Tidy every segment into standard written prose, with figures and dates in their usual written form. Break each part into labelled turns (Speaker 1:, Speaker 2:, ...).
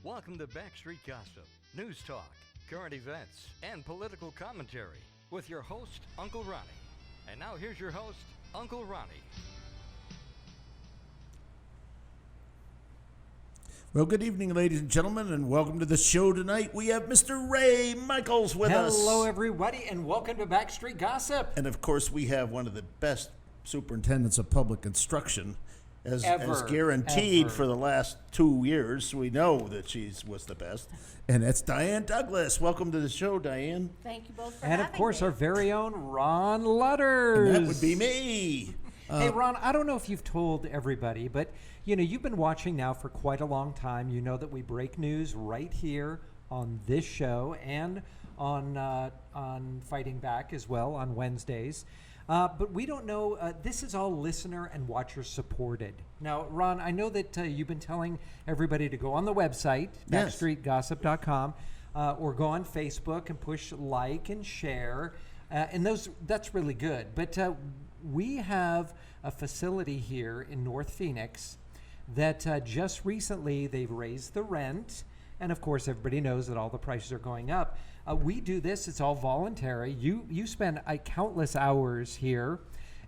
Speaker 1: Welcome to Backstreet Gossip, news talk, current events, and political commentary with your host, Uncle Ronnie. And now here's your host, Uncle Ronnie.
Speaker 2: Well, good evening, ladies and gentlemen, and welcome to the show tonight. We have Mr. Ray Michaels with us.
Speaker 3: Hello, everybody, and welcome to Backstreet Gossip.
Speaker 2: And, of course, we have one of the best superintendents of public instruction as guaranteed for the last 2 years. We know that she was the best. And that's Diane Douglass. Welcome to the show, Diane.
Speaker 4: Thank you both for having me.
Speaker 3: And, of course, our very own Ron Lutters.
Speaker 2: And that would be me.
Speaker 3: Hey, Ron, I don't know if you've told everybody, but, you know, you've been watching now for quite a long time. You know that we break news right here on this show and on Fighting Back as well on Wednesdays. But we don't know, this is all listener and watcher supported. Now, Ron, I know that you've been telling everybody to go on the website,
Speaker 2: Yes.
Speaker 3: backstreetgossip.com, or go on Facebook and push like and share. And that's really good. But we have a facility here in North Phoenix that just recently they've raised the rent. And of course, everybody knows that all the prices are going up. We do this, it's all voluntary. You spend countless hours here,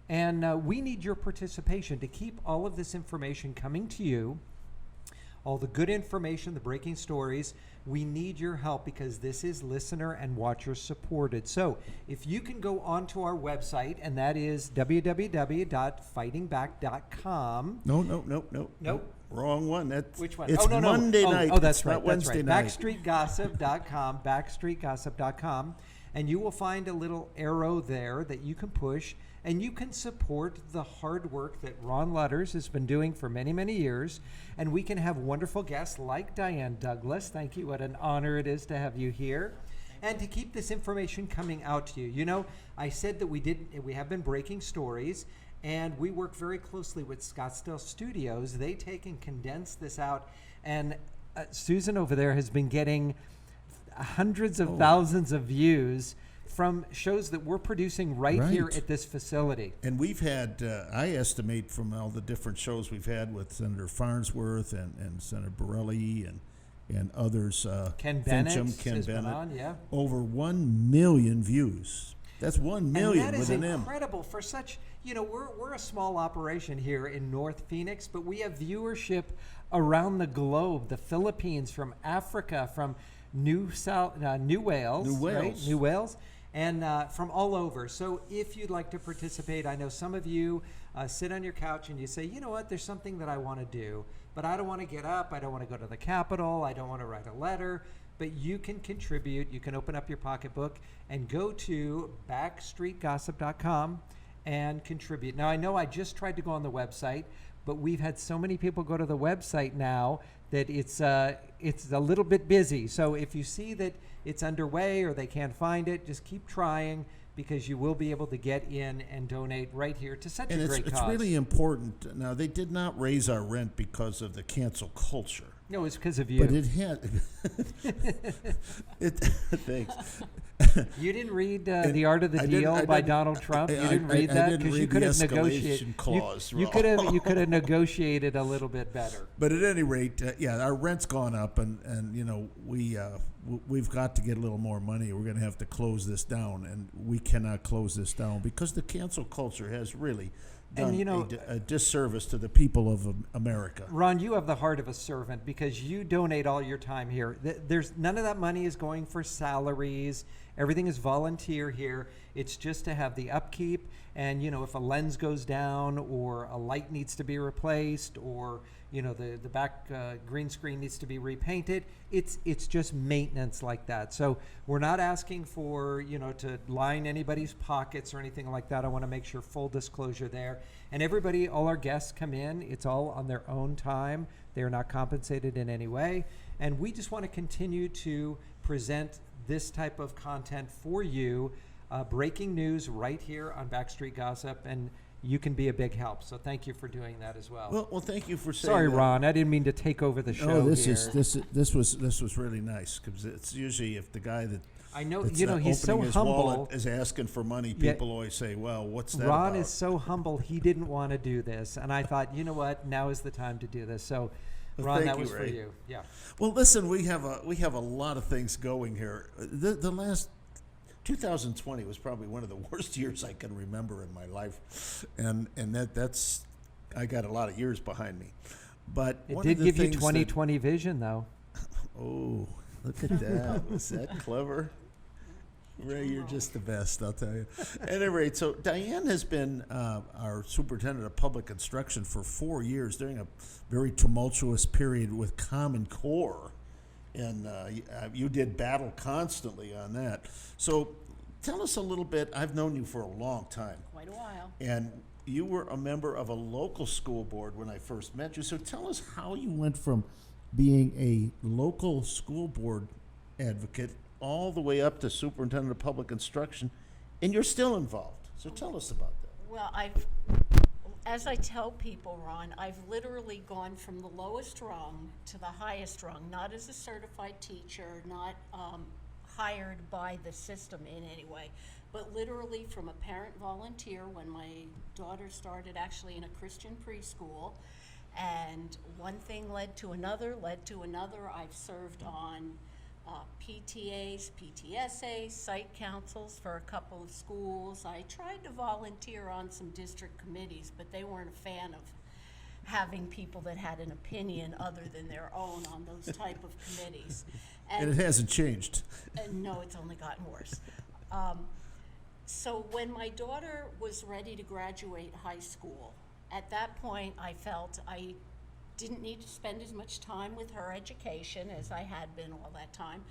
Speaker 3: and we need your participation to keep all of this information coming to you, all the good information, the breaking stories. We need your help because this is listener and watcher supported. So if you can go onto our website, and that is www.fightingback.com.
Speaker 2: No. Wrong one.
Speaker 3: Which one?
Speaker 2: It's Monday night.
Speaker 3: Oh, that's
Speaker 2: it's
Speaker 3: right.
Speaker 2: not Wednesday
Speaker 3: night.
Speaker 2: night.
Speaker 3: Backstreetgossip.com, backstreetgossip.com, and you will find a little arrow there that you can push, and you can support the hard work that Ron Lutters has been doing for many, many years, and we can have wonderful guests like Diane Douglass. Thank you. What an honor it is to have you here. And to keep this information coming out to you. You know, I said that we have been breaking stories, and we work very closely with Scottsdale Studios. They take and condense this out, and Susan over there has been getting hundreds of thousands of views from shows that we're producing right here at this facility.
Speaker 2: And we've had, I estimate from all the different shows we've had with Senator Farnsworth and Senator Borelli and others,
Speaker 3: Ken
Speaker 2: Fincham,
Speaker 3: Bennett has been on, yeah.
Speaker 2: Over 1 million views. That's 1 million with an M.
Speaker 3: That is incredible for such, you know, we're a small operation here in North Phoenix, but we have viewership around the globe, the Philippines, from Africa, from New Wales, right? New Wales, and from all over. So if you'd like to participate, I know some of you sit on your couch and you say, you know what, there's something that I want to do, but I don't want to get up, I don't want to go to the Capitol, I don't want to write a letter. But you can contribute. You can open up your pocketbook and go to backstreetgossip.com and contribute. Now, I know I just tried to go on the website, but we've had so many people go to the website now that it's a little bit busy. So if you see that it's underway or they can't find it, just keep trying, because you will be able to get in and donate right here to such a great cause.
Speaker 2: It's really important. Now, they did not raise our rent because of the cancel culture.
Speaker 3: No, it's because of you.
Speaker 2: But it had. Thanks.
Speaker 3: You didn't read The Art of the Deal by Donald Trump? You didn't read that? Because you could have negotiated. You could have negotiated a little bit better.
Speaker 2: But at any rate, our rent's gone up, and you know we've got to get a little more money. We're going to have to close this down, and we cannot close this down because the cancel culture has really done a disservice to the people of America.
Speaker 3: Ron, you have the heart of a servant because you donate all your time here. There's none of that money is going for salaries. Everything is volunteer here. It's just to have the upkeep, and you know, if a lens goes down or a light needs to be replaced, or you know, the back green screen needs to be repainted, it's just maintenance like that. So we're not asking for, you know, to line anybody's pockets or anything like that. I want to make sure full disclosure there. And everybody, all our guests come in, it's all on their own time. They're not compensated in any way. And we just want to continue to present this type of content for you, breaking news right here on Backstreet Gossip, and you can be a big help. So thank you for doing that as well.
Speaker 2: Well, thank you for saying.
Speaker 3: Sorry,
Speaker 2: that.
Speaker 3: Ron, I didn't mean to take over the show.
Speaker 2: No, this was really nice, because it's usually if the guy that
Speaker 3: I know, you know, he's so humble.
Speaker 2: Is asking for money. People always say, "Well, what's that?"
Speaker 3: Ron
Speaker 2: about?
Speaker 3: is so humble. He didn't want to do this, and I thought, you know what, now is the time to do this. So Ron,
Speaker 2: thank
Speaker 3: that
Speaker 2: you,
Speaker 3: was for
Speaker 2: Ray.
Speaker 3: you. Yeah.
Speaker 2: Well, listen, we have a lot of things going here. The last 2020 was probably one of the worst years I can remember in my life, and that's I got a lot of years behind me. But
Speaker 3: It
Speaker 2: one
Speaker 3: did
Speaker 2: of the
Speaker 3: give you
Speaker 2: things
Speaker 3: 2020 vision, though.
Speaker 2: Oh, look at that! Was that clever? Ray, you're just the best, I'll tell you. At any rate, so Diane has been our superintendent of public instruction for 4 years during a very tumultuous period with Common Core. And you did battle constantly on that. So tell us a little bit. I've known you for a long time.
Speaker 4: Quite a while.
Speaker 2: And you were a member of a local school board when I first met you. So tell us how you went from being a local school board advocate all the way up to superintendent of public instruction, and you're still involved. So tell us about that.
Speaker 4: Well, as I tell people, Ron, I've literally gone from the lowest rung to the highest rung, not as a certified teacher, not hired by the system in any way, but literally from a parent volunteer when my daughter started actually in a Christian preschool, and one thing led to another. I've served on PTAs, PTSAs, site councils for a couple of schools. I tried to volunteer on some district committees, but they weren't a fan of having people that had an opinion other than their own on those type of committees.
Speaker 2: And it hasn't changed.
Speaker 4: No, it's only gotten worse. So when my daughter was ready to graduate high school, at that point I felt I didn't need to spend as much time with her education as I had been all that time.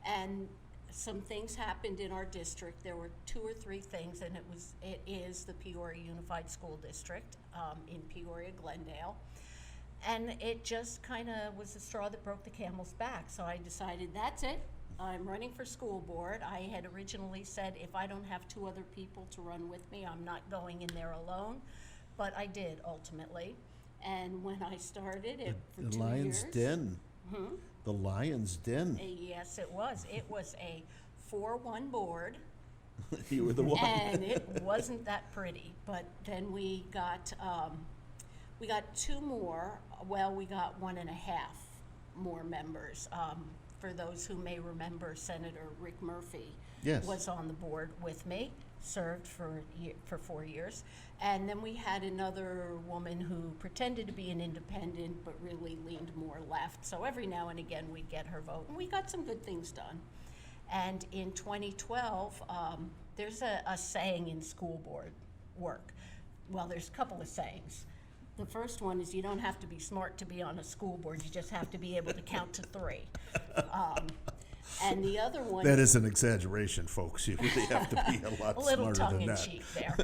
Speaker 4: And some things happened in our district. There were 2 or 3 things, and it is the Peoria Unified School District in Peoria, Glendale. And it just kind of was the straw that broke the camel's back. So I decided, that's it. I'm running for school board. I had originally said if I don't have 2 other people to run with me, I'm not going in there alone. But I did ultimately. And when I started it for 2 years.
Speaker 2: The Lion's Den. The Lion's Den.
Speaker 4: Yes, it was. It was a 4-1 board.
Speaker 2: You were the one.
Speaker 4: And it wasn't that pretty. But then we got 2 more. Well, we got 1.5 more members. For those who may remember, Senator Rick Murphy was on the board with me, served for 4 years. And then we had another woman who pretended to be an independent but really leaned more left. So every now and again we'd get her vote, and we got some good things done. And in 2012, there's a saying in school board work. Well, there's a couple of sayings. The first one is you don't have to be smart to be on a school board, you just have to be able to count to 3. And the other one
Speaker 2: that is an exaggeration, folks. You really have to be a lot
Speaker 4: a little
Speaker 2: smarter than that.
Speaker 4: tongue-in-cheek there.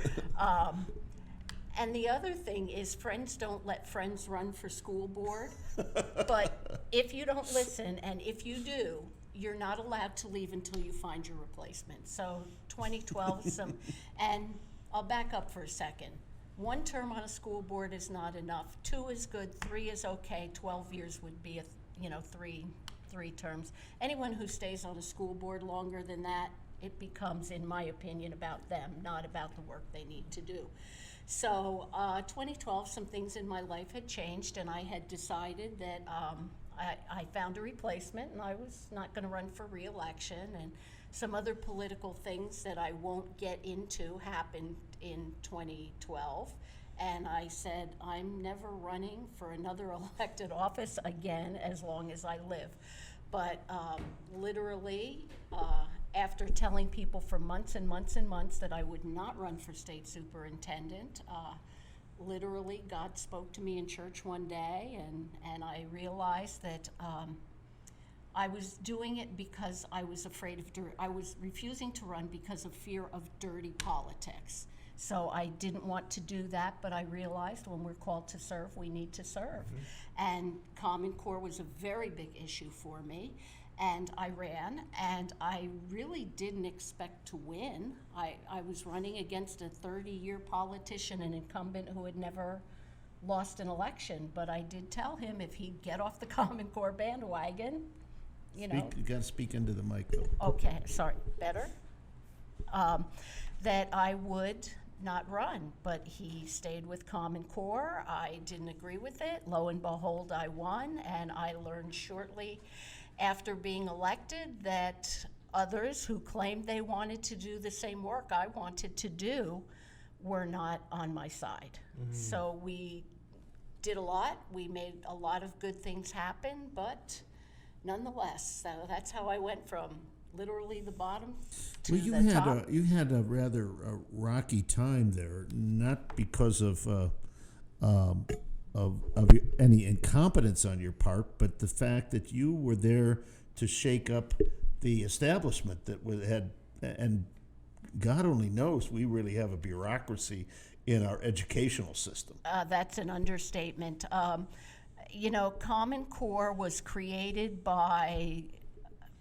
Speaker 4: And the other thing is friends don't let friends run for school board. But if you don't listen, and if you do, you're not allowed to leave until you find your replacement. So 2012, and I'll back up for a second. 1 term on a school board is not enough. 2 is good, 3 is okay, 12 years would be 3 terms. Anyone who stays on a school board longer than that, it becomes, in my opinion, about them, not about the work they need to do. So 2012, some things in my life had changed, and I had decided that I found a replacement, and I was not going to run for re-election, and some other political things that I won't get into happened in 2012. And I said, I'm never running for another elected office again as long as I live. But literally, after telling people for months and months and months that I would not run for state superintendent, literally God spoke to me in church one day, and I realized that I was doing it because I was afraid of I was refusing to run because of fear of dirty politics. So I didn't want to do that, but I realized when we're called to serve, we need to serve. And Common Core was a very big issue for me, and I ran, and I really didn't expect to win. I was running against a 30-year politician, an incumbent who had never lost an election, but I did tell him if he'd get off the Common Core bandwagon, you know.
Speaker 2: You got to speak into the mic, though.
Speaker 4: Okay, sorry, better? That I would not run, but he stayed with Common Core. I didn't agree with it. Lo and behold, I won, and I learned shortly after being elected that others who claimed they wanted to do the same work I wanted to do were not on my side. So we did a lot. We made a lot of good things happen, but nonetheless, so that's how I went from literally the bottom to the top.
Speaker 2: You had a rather rocky time there, not because of any incompetence on your part, but the fact that you were there to shake up the establishment that had, and God only knows we really have a bureaucracy in our educational system.
Speaker 4: That's an understatement. Common Core was created by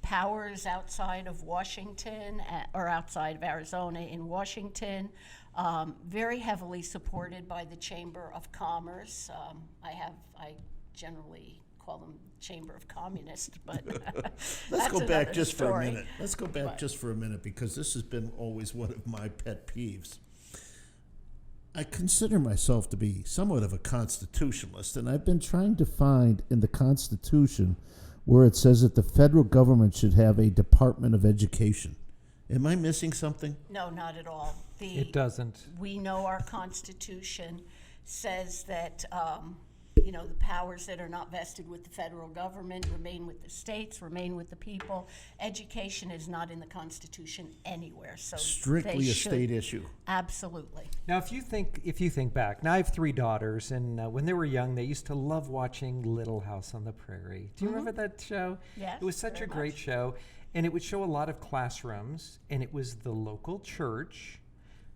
Speaker 4: powers outside of Washington, or outside of Arizona in Washington, very heavily supported by the Chamber of Commerce. I generally call them Chamber of Communists, but
Speaker 2: Let's go back just
Speaker 4: story.
Speaker 2: for a minute. Let's go back just for a minute, because this has been always one of my pet peeves. I consider myself to be somewhat of a constitutionalist, and I've been trying to find in the Constitution where it says that the federal government should have a Department of Education. Am I missing something?
Speaker 4: No, not at all.
Speaker 3: It doesn't.
Speaker 4: We know our Constitution says that the powers that are not vested with the federal government remain with the states, remain with the people. Education is not in the Constitution anywhere, so
Speaker 2: Strictly
Speaker 4: they
Speaker 2: a
Speaker 4: should.
Speaker 2: state issue.
Speaker 4: Absolutely.
Speaker 3: Now, if you think back, now I have 3 daughters, and when they were young, they used to love watching Little House on the Prairie. Do you remember that show?
Speaker 4: Yes,
Speaker 3: It was such a
Speaker 4: very
Speaker 3: great
Speaker 4: much.
Speaker 3: show, and it would show a lot of classrooms, and it was the local church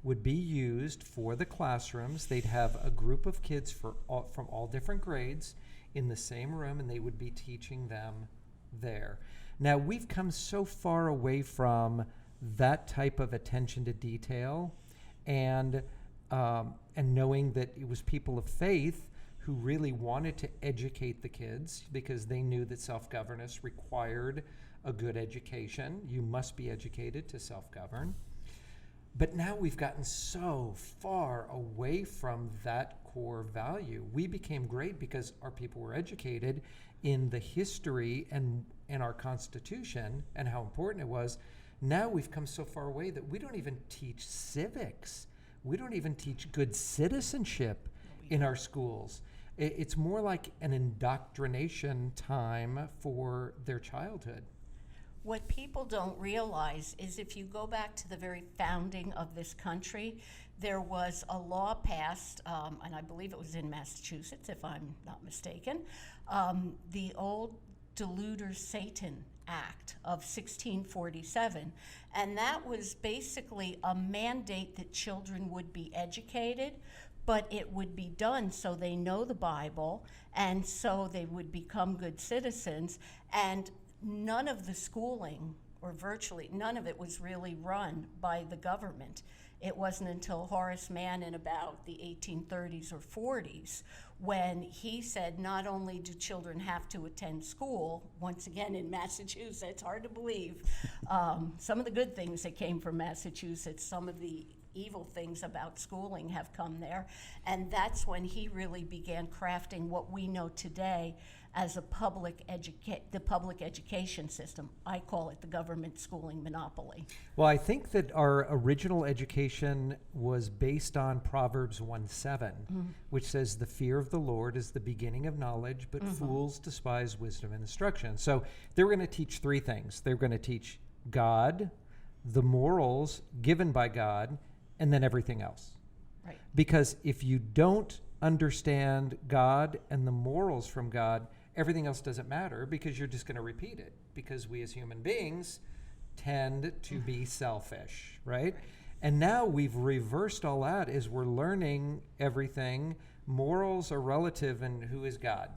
Speaker 3: would be used for the classrooms. They'd have a group of kids from all different grades in the same room, and they would be teaching them there. Now, we've come so far away from that type of attention to detail, and knowing that it was people of faith who really wanted to educate the kids because they knew that self-governance required a good education. You must be educated to self-govern. But now we've gotten so far away from that core value. We became great because our people were educated in the history and in our Constitution and how important it was. Now we've come so far away that we don't even teach civics. We don't even teach good citizenship in our schools. It's more like an indoctrination time for their childhood.
Speaker 4: What people don't realize is if you go back to the very founding of this country, there was a law passed, and I believe it was in Massachusetts, if I'm not mistaken, the old Deluder Satan Act of 1647. And that was basically a mandate that children would be educated, but it would be done so they know the Bible, and so they would become good citizens. And none of the schooling, or virtually none of it, was really run by the government. It wasn't until Horace Mann in about the 1830s or 40s when he said not only do children have to attend school, once again in Massachusetts, hard to believe, some of the good things that came from Massachusetts, some of the evil things about schooling have come there, and that's when he really began crafting what we know today as the public education system. I call it the government schooling monopoly.
Speaker 3: Well, I think that our original education was based on Proverbs 1:7, which says, "The fear of the Lord is the beginning of knowledge, but fools despise wisdom and instruction." So they were going to teach 3 things. They were going to teach God, the morals given by God, and then everything else.
Speaker 4: Right.
Speaker 3: Because if you don't understand God and the morals from God, everything else doesn't matter because you're just going to repeat it, because we as human beings tend to be selfish, right? And now we've reversed all that as we're learning everything. Morals are relative, and who is God?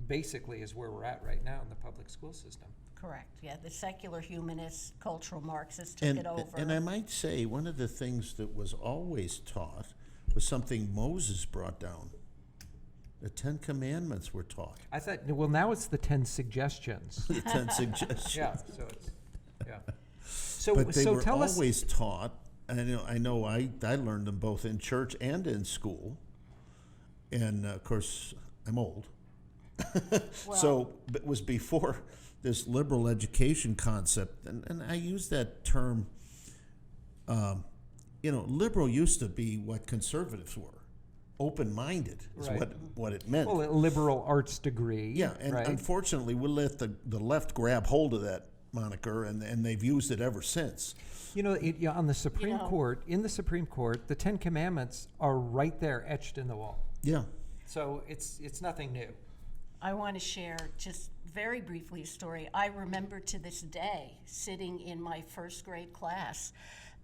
Speaker 3: Basically is where we're at right now in the public school system.
Speaker 4: Correct. Yeah, the secular humanists, cultural Marxists took it over.
Speaker 2: And I might say one of the things that was always taught was something Moses brought down. The 10 Commandments were taught.
Speaker 3: I thought, well, now it's the 10 suggestions.
Speaker 2: The 10 suggestions.
Speaker 3: Yeah, so it's, yeah. So,
Speaker 2: But they
Speaker 3: so
Speaker 2: were
Speaker 3: tell us.
Speaker 2: always taught I know I learned them both in church and in school. And of course, I'm old. So it was before this liberal education concept. And I use that term, liberal used to be what conservatives were. Open-minded is
Speaker 3: Right.
Speaker 2: what it meant.
Speaker 3: Well, a liberal arts degree.
Speaker 2: Yeah, and
Speaker 3: right?
Speaker 2: unfortunately, we let the left grab hold of that moniker, and they've used it ever since.
Speaker 3: On the Supreme Court, in the Supreme Court, the Ten Commandments are right there, etched in the wall.
Speaker 2: Yeah.
Speaker 3: So it's nothing new.
Speaker 4: I want to share just very briefly a story. I remember to this day sitting in my first grade class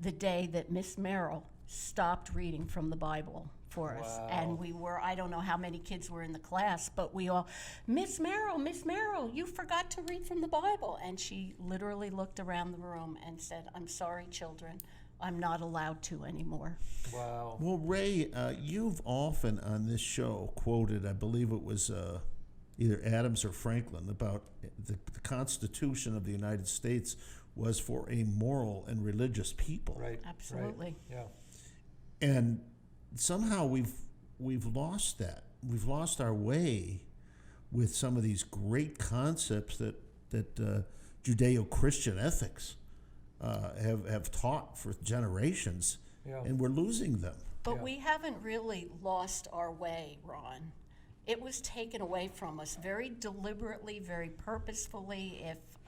Speaker 4: the day that Miss Merrill stopped reading from the Bible for us.
Speaker 3: Wow.
Speaker 4: And we were, I don't know how many kids were in the class, but we all, Miss Merrill, you forgot to read from the Bible. And she literally looked around the room and said, I'm sorry, children, I'm not allowed to anymore.
Speaker 3: Wow.
Speaker 2: Well, Ray, you've often on this show quoted, I believe it was either Adams or Franklin, about the Constitution of the United States was for a moral and religious people.
Speaker 3: Right.
Speaker 4: Absolutely.
Speaker 3: Right. Yeah.
Speaker 2: And somehow we've lost that. We've lost our way with some of these great concepts that Judeo-Christian ethics have taught for generations, and we're losing them.
Speaker 4: But we haven't really lost our way, Ron. It was taken away from us very deliberately, very purposefully.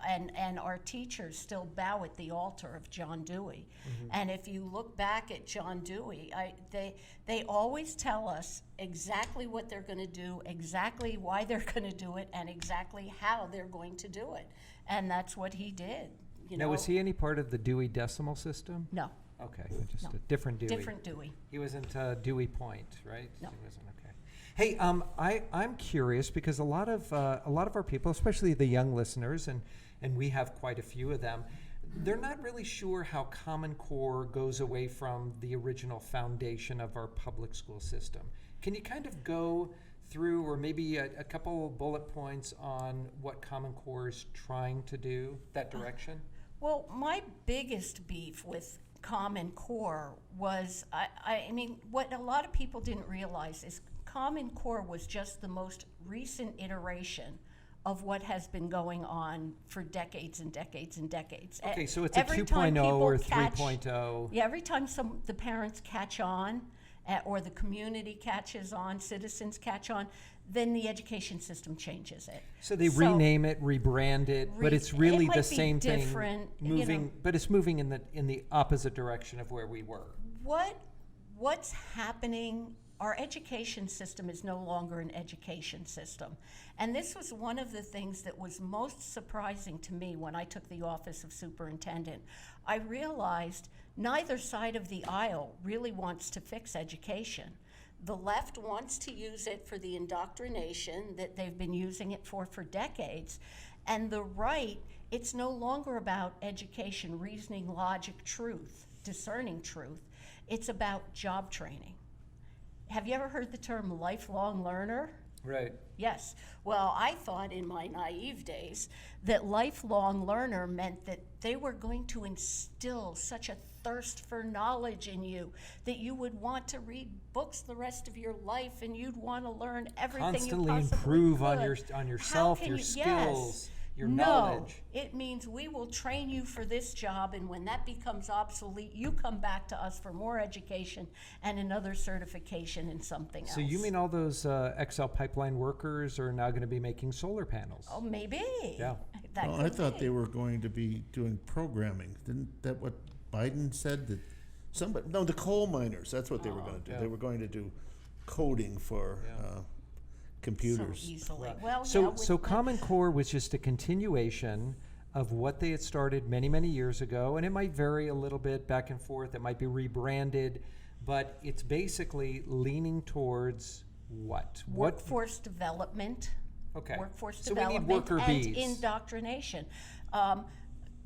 Speaker 4: And our teachers still bow at the altar of John Dewey. Mm-hmm. And if you look back at John Dewey, they always tell us exactly what they're going to do, exactly why they're going to do it, and exactly how they're going to do it. And that's what he did.
Speaker 3: Now, was he any part of the Dewey Decimal System?
Speaker 4: No.
Speaker 3: Okay, just a different Dewey.
Speaker 4: Different Dewey.
Speaker 3: He wasn't Dewey Point, right?
Speaker 4: No.
Speaker 3: He wasn't. Okay. Hey, I'm curious because a lot of our people, especially the young listeners, and we have quite a few of them, they're not really sure how Common Core goes away from the original foundation of our public school system. Can you kind of go through, or maybe a couple bullet points on what Common Core is trying to do, that direction?
Speaker 4: Well, my biggest beef with Common Core was, I mean, what a lot of people didn't realize is Common Core was just the most recent iteration of what has been going on for decades and decades and decades.
Speaker 3: Okay, so it's a
Speaker 4: Every time
Speaker 3: 2.0 or
Speaker 4: people catch-
Speaker 3: 3.0.
Speaker 4: Yeah, every time the parents catch on, or the community catches on, citizens catch on, then the education system changes it.
Speaker 3: So they rename it, rebrand it, but it's really
Speaker 4: it might
Speaker 3: the
Speaker 4: be
Speaker 3: same thing,
Speaker 4: different,
Speaker 3: moving, but it's moving in the opposite direction of where we were.
Speaker 4: What's happening? Our education system is no longer an education system. And this was one of the things that was most surprising to me when I took the office of superintendent. I realized neither side of the aisle really wants to fix education. The left wants to use it for the indoctrination that they've been using it for decades. And the right, it's no longer about education, reasoning, logic, truth, discerning truth. It's about job training. Have you ever heard the term lifelong learner?
Speaker 3: Right.
Speaker 4: Yes. Well, I thought in my naive days that lifelong learner meant that they were going to instill such a thirst for knowledge in you that you would want to read books the rest of your life and you'd want to learn everything
Speaker 3: Constantly
Speaker 4: you possibly
Speaker 3: improve
Speaker 4: could.
Speaker 3: on yourself, your skills, your knowledge.
Speaker 4: No, it means we will train you for this job, and when that becomes obsolete, you come back to us for more education and another certification in something else.
Speaker 3: So you mean all those Excel pipeline workers are now going to be making solar panels?
Speaker 4: Oh, maybe.
Speaker 3: Yeah.
Speaker 4: That
Speaker 2: Well,
Speaker 4: could
Speaker 2: I thought
Speaker 4: be.
Speaker 2: they were going to be doing programming. Didn't that what Biden said? That somebody, no, the coal miners. That's what they were going to do.
Speaker 3: yeah.
Speaker 2: They were going to do coding for computers.
Speaker 4: So easily. Well,
Speaker 3: So,
Speaker 4: with
Speaker 3: so Common Core was just a continuation of what they had started many, many years ago, and it might vary a little bit back and forth. It might be rebranded, but it's basically leaning towards what?
Speaker 4: workforce development.
Speaker 3: Okay.
Speaker 4: Workforce
Speaker 3: So we need
Speaker 4: development
Speaker 3: worker
Speaker 4: and
Speaker 3: bees.
Speaker 4: indoctrination.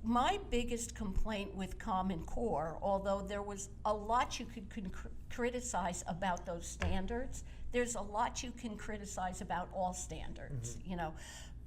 Speaker 4: My biggest complaint with Common Core, although there was a lot you could criticize about those standards, there's a lot you can criticize about all standards,
Speaker 3: Mm-hmm.
Speaker 4: you know,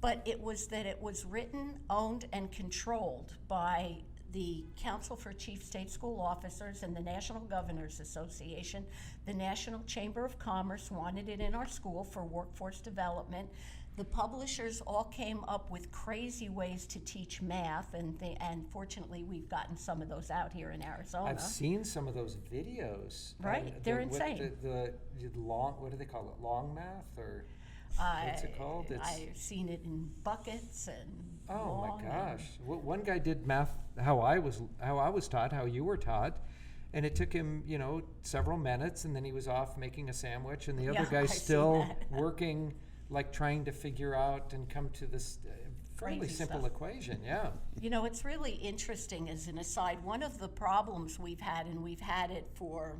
Speaker 4: but it was that it was written, owned, and controlled by the Council for Chief State School Officers and the National Governors Association, the National Chamber of Commerce wanted it in our school for workforce development. The publishers all came up with crazy ways to teach math, and fortunately we've gotten some of those out here in Arizona.
Speaker 3: I've seen some of those videos.
Speaker 4: Right, they're insane.
Speaker 3: The long, what do they call it? Long math, or what's it called?
Speaker 4: I've seen it in buckets and.
Speaker 3: Oh my gosh! One guy did math how I was taught, how you were taught, and it took him, several minutes, and then he was off making a sandwich, and the other guy's still working, like trying to figure out and come to this fairly
Speaker 4: Crazy
Speaker 3: simple
Speaker 4: stuff.
Speaker 3: equation. Yeah.
Speaker 4: It's really interesting as an aside. One of the problems we've had, and we've had it for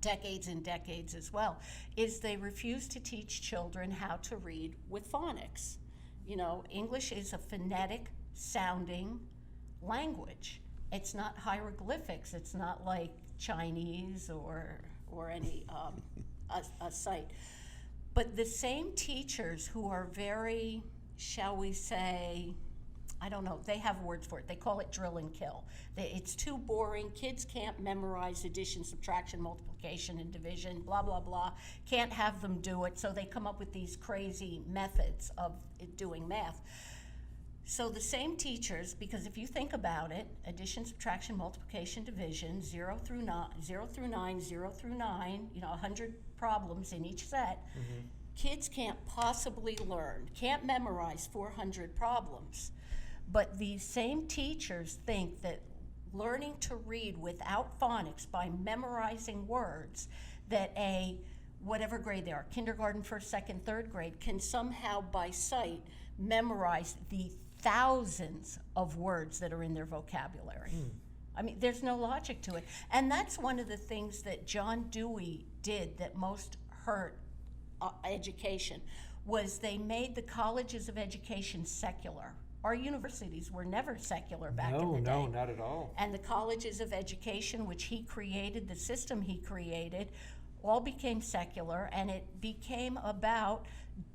Speaker 4: decades and decades as well, is they refuse to teach children how to read with phonics. English is a phonetic sounding language. It's not hieroglyphics. It's not like Chinese or any a site. But the same teachers who are very, shall we say, I don't know, they have words for it. They call it drill and kill. It's too boring. Kids can't memorize addition, subtraction, multiplication, and division, blah, blah, blah. Can't have them do it, so they come up with these crazy methods of doing math. So the same teachers, because if you think about it, addition, subtraction, multiplication, division, 0 through 9, 0 through 9, 100 problems in each set, kids can't possibly learn, can't memorize 400 problems. But these same teachers think that learning to read without phonics by memorizing words, that whatever grade they are, kindergarten, first, second, third grade, can somehow by sight memorize the thousands of words that are in their vocabulary. I mean, there's no logic to it. And that's one of the things that John Dewey did that most hurt education, was they made the colleges of education secular. Our universities were never secular back in the day.
Speaker 3: No, not at all.
Speaker 4: And the colleges of education, which he created, the system he created, all became secular, and it became about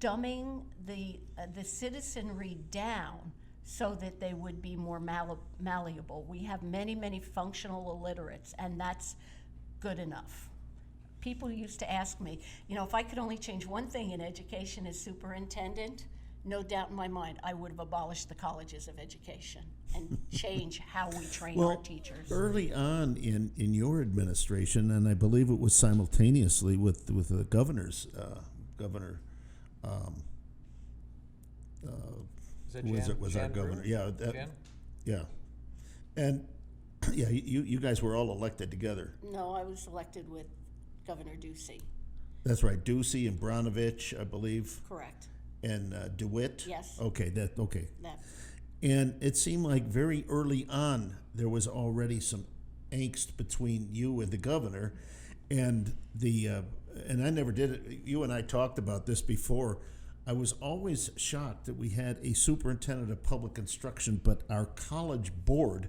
Speaker 4: dumbing the citizenry down so that they would be more malleable. We have many, many functional illiterates, and that's good enough. People used to ask me, if I could only change one thing in education as superintendent, no doubt in my mind, I would have abolished the colleges of education and change how we train our teachers.
Speaker 2: Early on in your administration, and I believe it was simultaneously with the governor's governor. Was our governor? Yeah, yeah, and yeah, you guys were all elected together.
Speaker 4: No, I was elected with Governor Ducey.
Speaker 2: That's right, Ducey and Branovich, I believe.
Speaker 4: Correct.
Speaker 2: And DeWitt?
Speaker 4: Yes.
Speaker 2: Okay, that.
Speaker 4: That.
Speaker 2: And it seemed like very early on there was already some angst between you and the governor, and and I never did it. You and I talked about this before. I was always shocked that we had a superintendent of public instruction, but our college board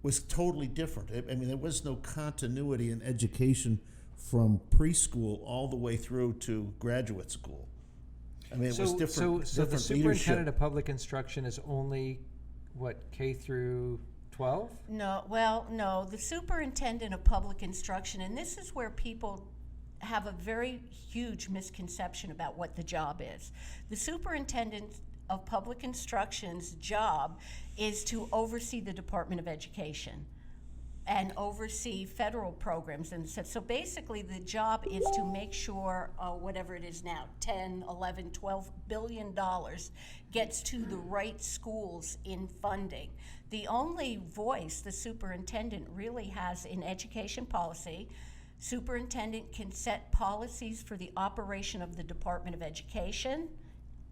Speaker 2: was totally different. I mean, there was no continuity in education from preschool all the way through to graduate school. I mean, it was different.
Speaker 3: So the superintendent
Speaker 2: leadership.
Speaker 3: of public instruction is only K through 12?
Speaker 4: No. The superintendent of public instruction, and this is where people have a very huge misconception about what the job is. The superintendent of public instruction's job is to oversee the Department of Education and oversee federal programs. And so basically the job is to make sure whatever it is now, 10, 11, 12 billion dollars gets to the right schools in funding. The only voice the superintendent really has in education policy, superintendent can set policies for the operation of the Department of Education,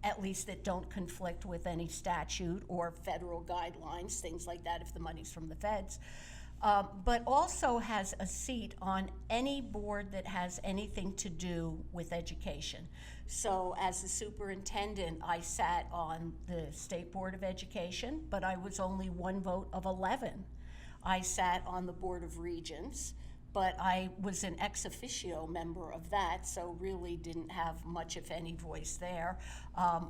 Speaker 4: at least that don't conflict with any statute or federal guidelines, things like that if the money's from the feds. But also has a seat on any board that has anything to do with education. So as the superintendent, I sat on the State Board of Education, but I was only one vote of 11. I sat on the Board of Regents, but I was an ex officio member of that, so really didn't have much, if any, voice there.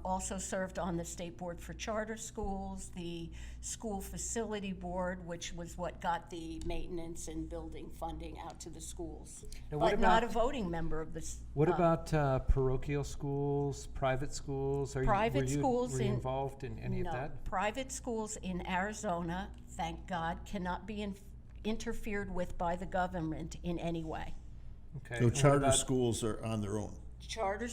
Speaker 4: Also served on the State Board for Charter Schools, the School Facility Board, which was what got the maintenance and building funding out to the schools.
Speaker 3: Now, what
Speaker 4: But not a
Speaker 3: about-
Speaker 4: voting member of this.
Speaker 3: What about parochial schools, private schools?
Speaker 4: Private
Speaker 3: were you
Speaker 4: schools in-
Speaker 3: involved in any
Speaker 4: No,
Speaker 3: of that?
Speaker 4: private schools in Arizona, thank God, cannot be interfered with by the government in any way.
Speaker 3: Okay.
Speaker 2: So
Speaker 3: and what
Speaker 2: charter
Speaker 3: about-
Speaker 2: schools are on their own.
Speaker 4: Charter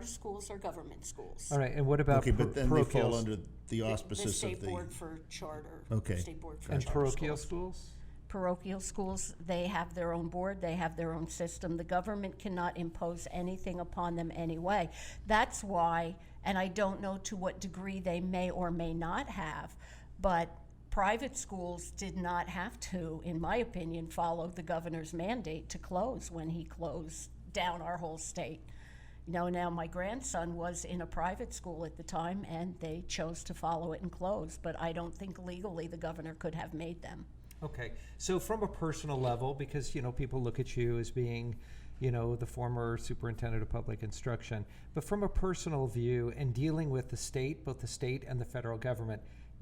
Speaker 4: schools are government schools.
Speaker 3: All right, and what about
Speaker 2: Okay, but then they fall
Speaker 3: parochials?
Speaker 2: under the
Speaker 4: The
Speaker 2: auspices
Speaker 4: State
Speaker 2: of the.
Speaker 4: Board for Charter.
Speaker 2: Okay.
Speaker 4: State Board for
Speaker 3: And
Speaker 4: Charter
Speaker 3: parochial
Speaker 4: schools.
Speaker 3: schools?
Speaker 4: Parochial schools, they have their own board, they have their own system. The government cannot impose anything upon them anyway. That's why, and I don't know to what degree they may or may not have, but private schools did not have to, in my opinion, follow the governor's mandate to close when he closed down our whole state. You know, now my grandson was in a private school at the time, and they chose to follow it and close, but I don't think legally the governor could have made them.
Speaker 3: Okay, so from a personal level, because, people look at you as being, the former superintendent of public instruction, but from a personal view and dealing with the state, both the state and the federal government,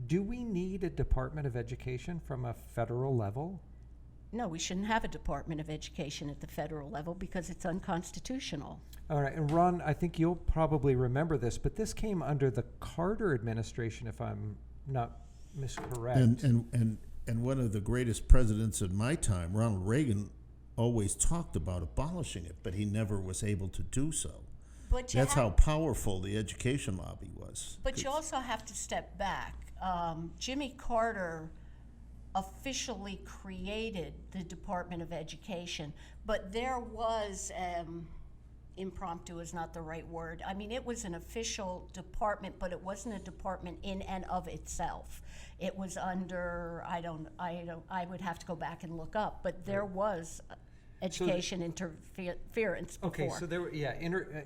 Speaker 3: do we need a Department of Education from a federal level?
Speaker 4: No, we shouldn't have a Department of Education at the federal level because it's unconstitutional.
Speaker 3: All right, and Ron, I think you'll probably remember this, but this came under the Carter administration, if I'm not miscorrect.
Speaker 2: And one of the greatest presidents of my time, Ronald Reagan, always talked about abolishing it, but he never was able to do so.
Speaker 4: But you
Speaker 2: That's
Speaker 4: have-
Speaker 2: how powerful the education lobby was.
Speaker 4: But you also have to step back. Jimmy Carter officially created the Department of Education, but there was, impromptu is not the right word. I mean, it was an official department, but it wasn't a department in and of itself. It was under, I would have to go back and look up, but there was education interference before.
Speaker 3: Okay, so there were,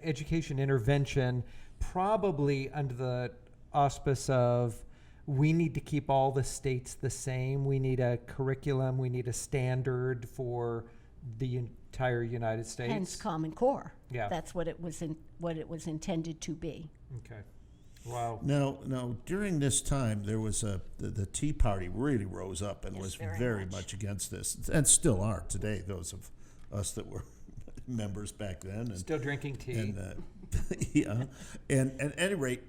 Speaker 3: education intervention, probably under the auspice of we need to keep all the states the same. We need a curriculum. We need a standard for the entire United States.
Speaker 4: Hence Common Core.
Speaker 3: Yeah.
Speaker 4: That's what it was intended to be.
Speaker 3: Okay. Wow.
Speaker 2: Now, during this time, there was the Tea Party really rose up and
Speaker 4: Yes,
Speaker 2: was
Speaker 4: very
Speaker 2: very
Speaker 4: much.
Speaker 2: much against this, and still are today. Those of us that were members back then, and
Speaker 3: Still drinking tea.
Speaker 2: and yeah, and at any rate,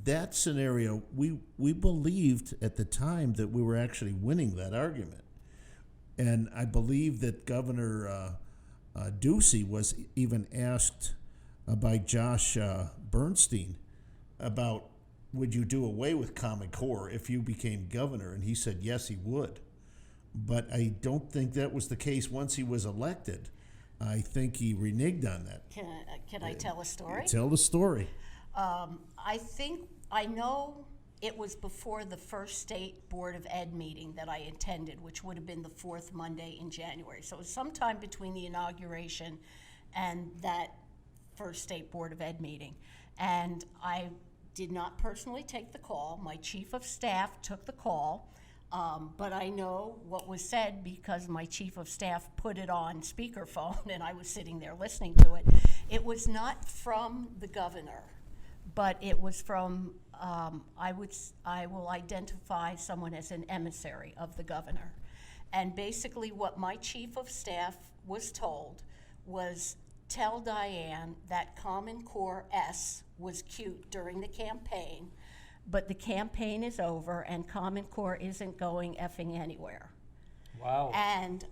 Speaker 2: that scenario, we believed at the time that we were actually winning that argument, and I believe that Governor Ducey was even asked by Josh Bernstein about would you do away with Common Core if you became governor, and he said yes, he would. But I don't think that was the case once he was elected. I think he reneged on that.
Speaker 4: Can I tell a story?
Speaker 2: Tell the story.
Speaker 4: I know it was before the first State Board of Ed meeting that I attended, which would have been the fourth Monday in January. So it was sometime between the inauguration and that first State Board of Ed meeting. And I did not personally take the call. My chief of staff took the call. But I know what was said because my chief of staff put it on speakerphone and I was sitting there listening to it. It was not from the governor, but it was from, I will identify someone as an emissary of the governor. And basically what my chief of staff was told was, tell Diane that Common Core S was cute during the campaign, but the campaign is over and Common Core isn't going effing anywhere.
Speaker 3: Wow.
Speaker 4: And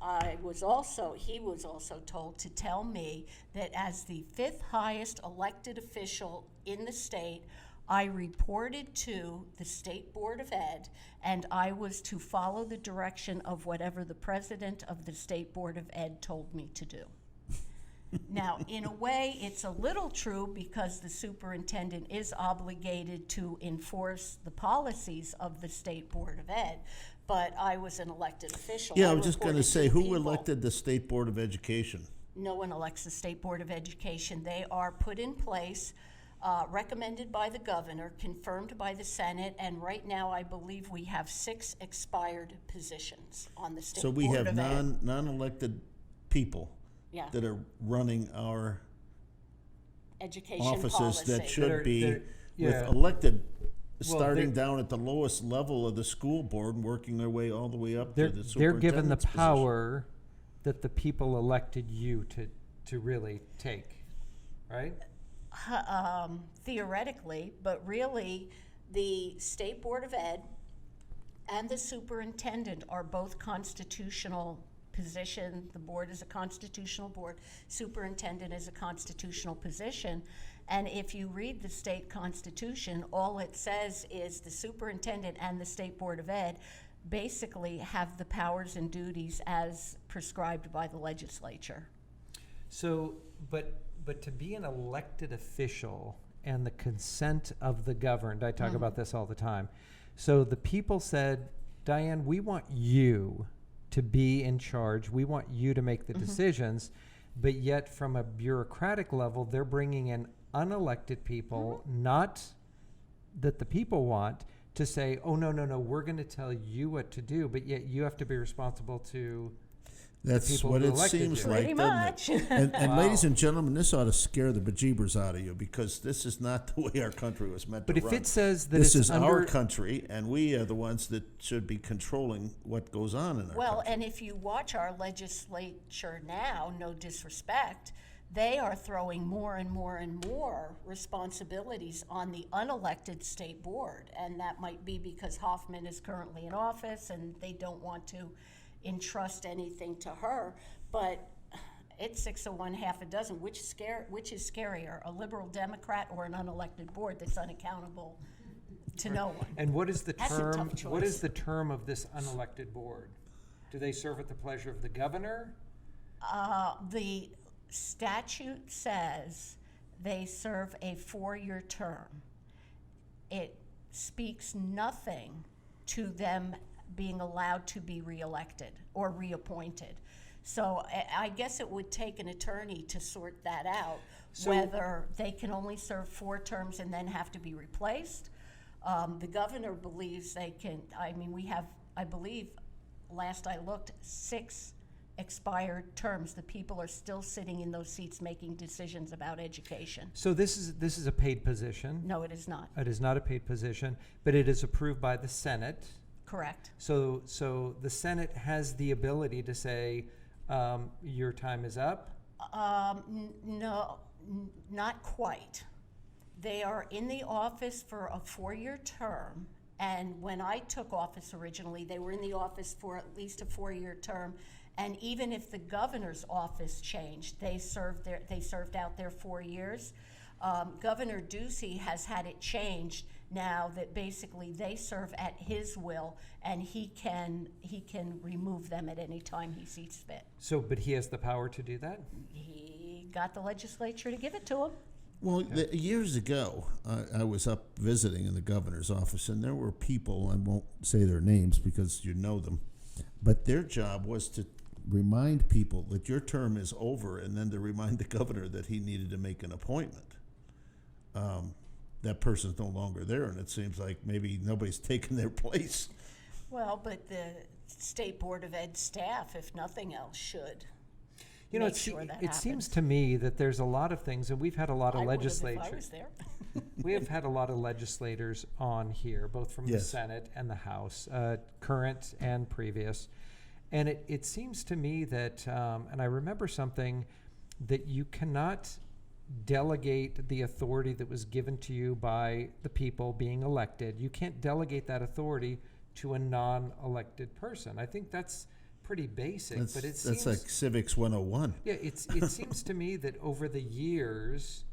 Speaker 4: he was also told to tell me that as the fifth highest elected official in the state, I reported to the State Board of Ed and I was to follow the direction of whatever the president of the State Board of Ed told me to do. Now, in a way, it's a little true because the superintendent is obligated to enforce the policies of the State Board of Ed, but I was an elected official.
Speaker 2: Yeah, I was just going to
Speaker 4: reported
Speaker 2: say,
Speaker 4: the
Speaker 2: who
Speaker 4: people.
Speaker 2: elected the State Board of Education?
Speaker 4: No one elects the State Board of Education. They are put in place recommended by the governor, confirmed by the Senate, and right now I believe we have 6 expired positions on the state
Speaker 2: So we
Speaker 4: Board
Speaker 2: have
Speaker 4: of Ed.
Speaker 2: non-elected people
Speaker 4: Yeah.
Speaker 2: that are running our
Speaker 4: Education
Speaker 2: offices
Speaker 4: policy.
Speaker 2: that should be
Speaker 3: They're- yeah.
Speaker 2: with elected,
Speaker 3: Well,
Speaker 2: starting
Speaker 3: they're-
Speaker 2: down at the lowest level of the school board and working their way all the way up
Speaker 3: They're
Speaker 2: to the
Speaker 3: they're given the
Speaker 2: superintendent's position.
Speaker 3: power that the people elected you to really take, right?
Speaker 4: Theoretically, but really, the State Board of Ed and the superintendent are both constitutional position. The board is a constitutional board. Superintendent is a constitutional position. And if you read the state constitution, all it says is the superintendent and the State Board of Ed basically have the powers and duties as prescribed by the legislature.
Speaker 3: So, but to be an elected official and the consent of the governed, I talk about this all the time. So the people said, Diane, we want you to be in charge. We want you to make the decisions. But yet from a bureaucratic level, they're bringing in unelected people, not that the people want, to say, oh, no, we're going to tell you what to do, but yet you have to be responsible to
Speaker 2: That's
Speaker 3: people
Speaker 2: what
Speaker 3: who
Speaker 2: it
Speaker 3: elected
Speaker 2: seems
Speaker 3: you.
Speaker 2: like,
Speaker 4: Pretty
Speaker 2: doesn't
Speaker 4: much.
Speaker 2: it? And
Speaker 3: Wow.
Speaker 2: ladies and gentlemen, this ought to scare the bejeebers out of you, because this is not the way our country was meant
Speaker 3: But
Speaker 2: to
Speaker 3: if
Speaker 2: run.
Speaker 3: it says that
Speaker 2: This
Speaker 3: it's
Speaker 2: is our
Speaker 3: under,
Speaker 2: country, and we are the ones that should be controlling what goes on in our
Speaker 4: Well,
Speaker 2: country.
Speaker 4: and if you watch our legislature now, no disrespect, they are throwing more and more and more responsibilities on the unelected state board. And that might be because Hoffman is currently in office and they don't want to entrust anything to her. But it's 6 of one, half a dozen. Which is scarier, a liberal Democrat or an unelected board that's unaccountable to no one?
Speaker 3: and what is the
Speaker 4: That's a
Speaker 3: term?
Speaker 4: tough
Speaker 3: What
Speaker 4: choice.
Speaker 3: is the term of this unelected board? Do they serve at the pleasure of the governor?
Speaker 4: The statute says they serve a 4-year term. It speaks nothing to them being allowed to be reelected or reappointed. So I guess it would take an attorney to sort that out,
Speaker 3: So-
Speaker 4: whether they can only serve 4 terms and then have to be replaced. The governor believes they can, I mean, we have, I believe, last I looked, 6 expired terms. The people are still sitting in those seats making decisions about education.
Speaker 3: So this is a paid position.
Speaker 4: No, it is not.
Speaker 3: It is not a paid position, but it is approved by the Senate.
Speaker 4: Correct.
Speaker 3: So the Senate has the ability to say, your time is up.
Speaker 4: No, not quite. They are in the office for a 4-year term, and when I took office originally, they were in the office for at least a 4-year term. And even if the governor's office changed, they served out their 4 years. Governor Ducey has had it changed now that basically they serve at his will, and he can remove them at any time he sees fit.
Speaker 3: So, but he has the power to do that?
Speaker 4: He got the legislature to give it to him.
Speaker 2: Well, years ago, I was up visiting in the governor's office, and there were people, I won't say their names because you know them, but their job was to remind people that your term is over, and then to remind the governor that he needed to make an appointment. That person's no longer there, and it seems like maybe nobody's taken their place.
Speaker 4: Well, but the State Board of Ed staff, if nothing else, should
Speaker 3: You know,
Speaker 4: make
Speaker 3: it,
Speaker 4: sure that
Speaker 3: it seems
Speaker 4: happens.
Speaker 3: to me that there's a lot of things, and we've had a lot of
Speaker 4: I would have if I
Speaker 3: legislatures.
Speaker 4: was there.
Speaker 3: We have had a lot of legislators on here, both from the
Speaker 2: Yes.
Speaker 3: Senate and the House, current and previous. And it seems to me that, and I remember something, that you cannot delegate the authority that was given to you by the people being elected. You can't delegate that authority to a non-elected person. I think that's pretty basic, but it
Speaker 2: That's
Speaker 3: seems
Speaker 2: like Civics 101.
Speaker 3: yeah, it seems to me that over the years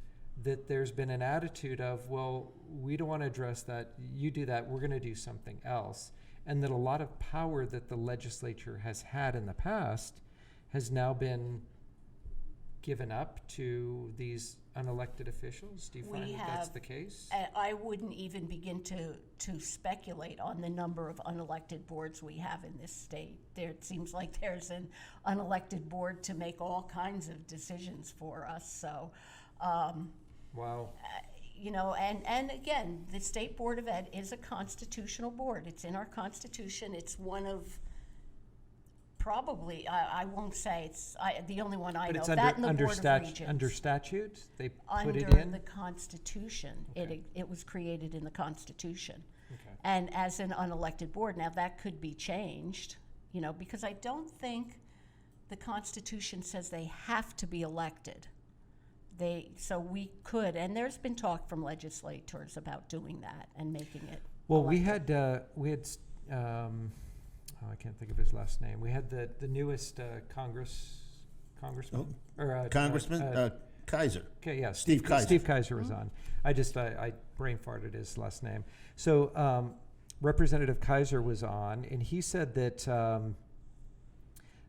Speaker 3: that there's been an attitude of, well, we don't want to address that. You do that. We're going to do something else. And that a lot of power that the legislature has had in the past has now been given up to these unelected officials. Do you
Speaker 4: We
Speaker 3: find that that's
Speaker 4: have-
Speaker 3: the case?
Speaker 4: I wouldn't even begin to speculate on the number of unelected boards we have in this state. It seems like there's an unelected board to make all kinds of decisions for us. So,
Speaker 3: Wow.
Speaker 4: and again, the State Board of Ed is a constitutional board. It's in our Constitution. It's one of probably, I won't say it's the only one I
Speaker 3: But
Speaker 4: know.
Speaker 3: it's
Speaker 4: That and the
Speaker 3: under
Speaker 4: Board of Regents.
Speaker 3: under statute? They put
Speaker 4: Under
Speaker 3: it in?
Speaker 4: the Constitution.
Speaker 3: Okay.
Speaker 4: It was created in the Constitution.
Speaker 3: Okay.
Speaker 4: And as an unelected board, now that could be changed, because I don't think the Constitution says they have to be elected. So we could, and there's been talk from legislators about doing that and making it
Speaker 3: Well,
Speaker 4: elected.
Speaker 3: I can't think of his last name. We had the newest congressman?
Speaker 2: Congressman Kaiser.
Speaker 3: Okay, yeah,
Speaker 2: Steve Kaiser.
Speaker 3: Steve Kaiser was on. I brain farted his last name. So Representative Kaiser was on, and he said that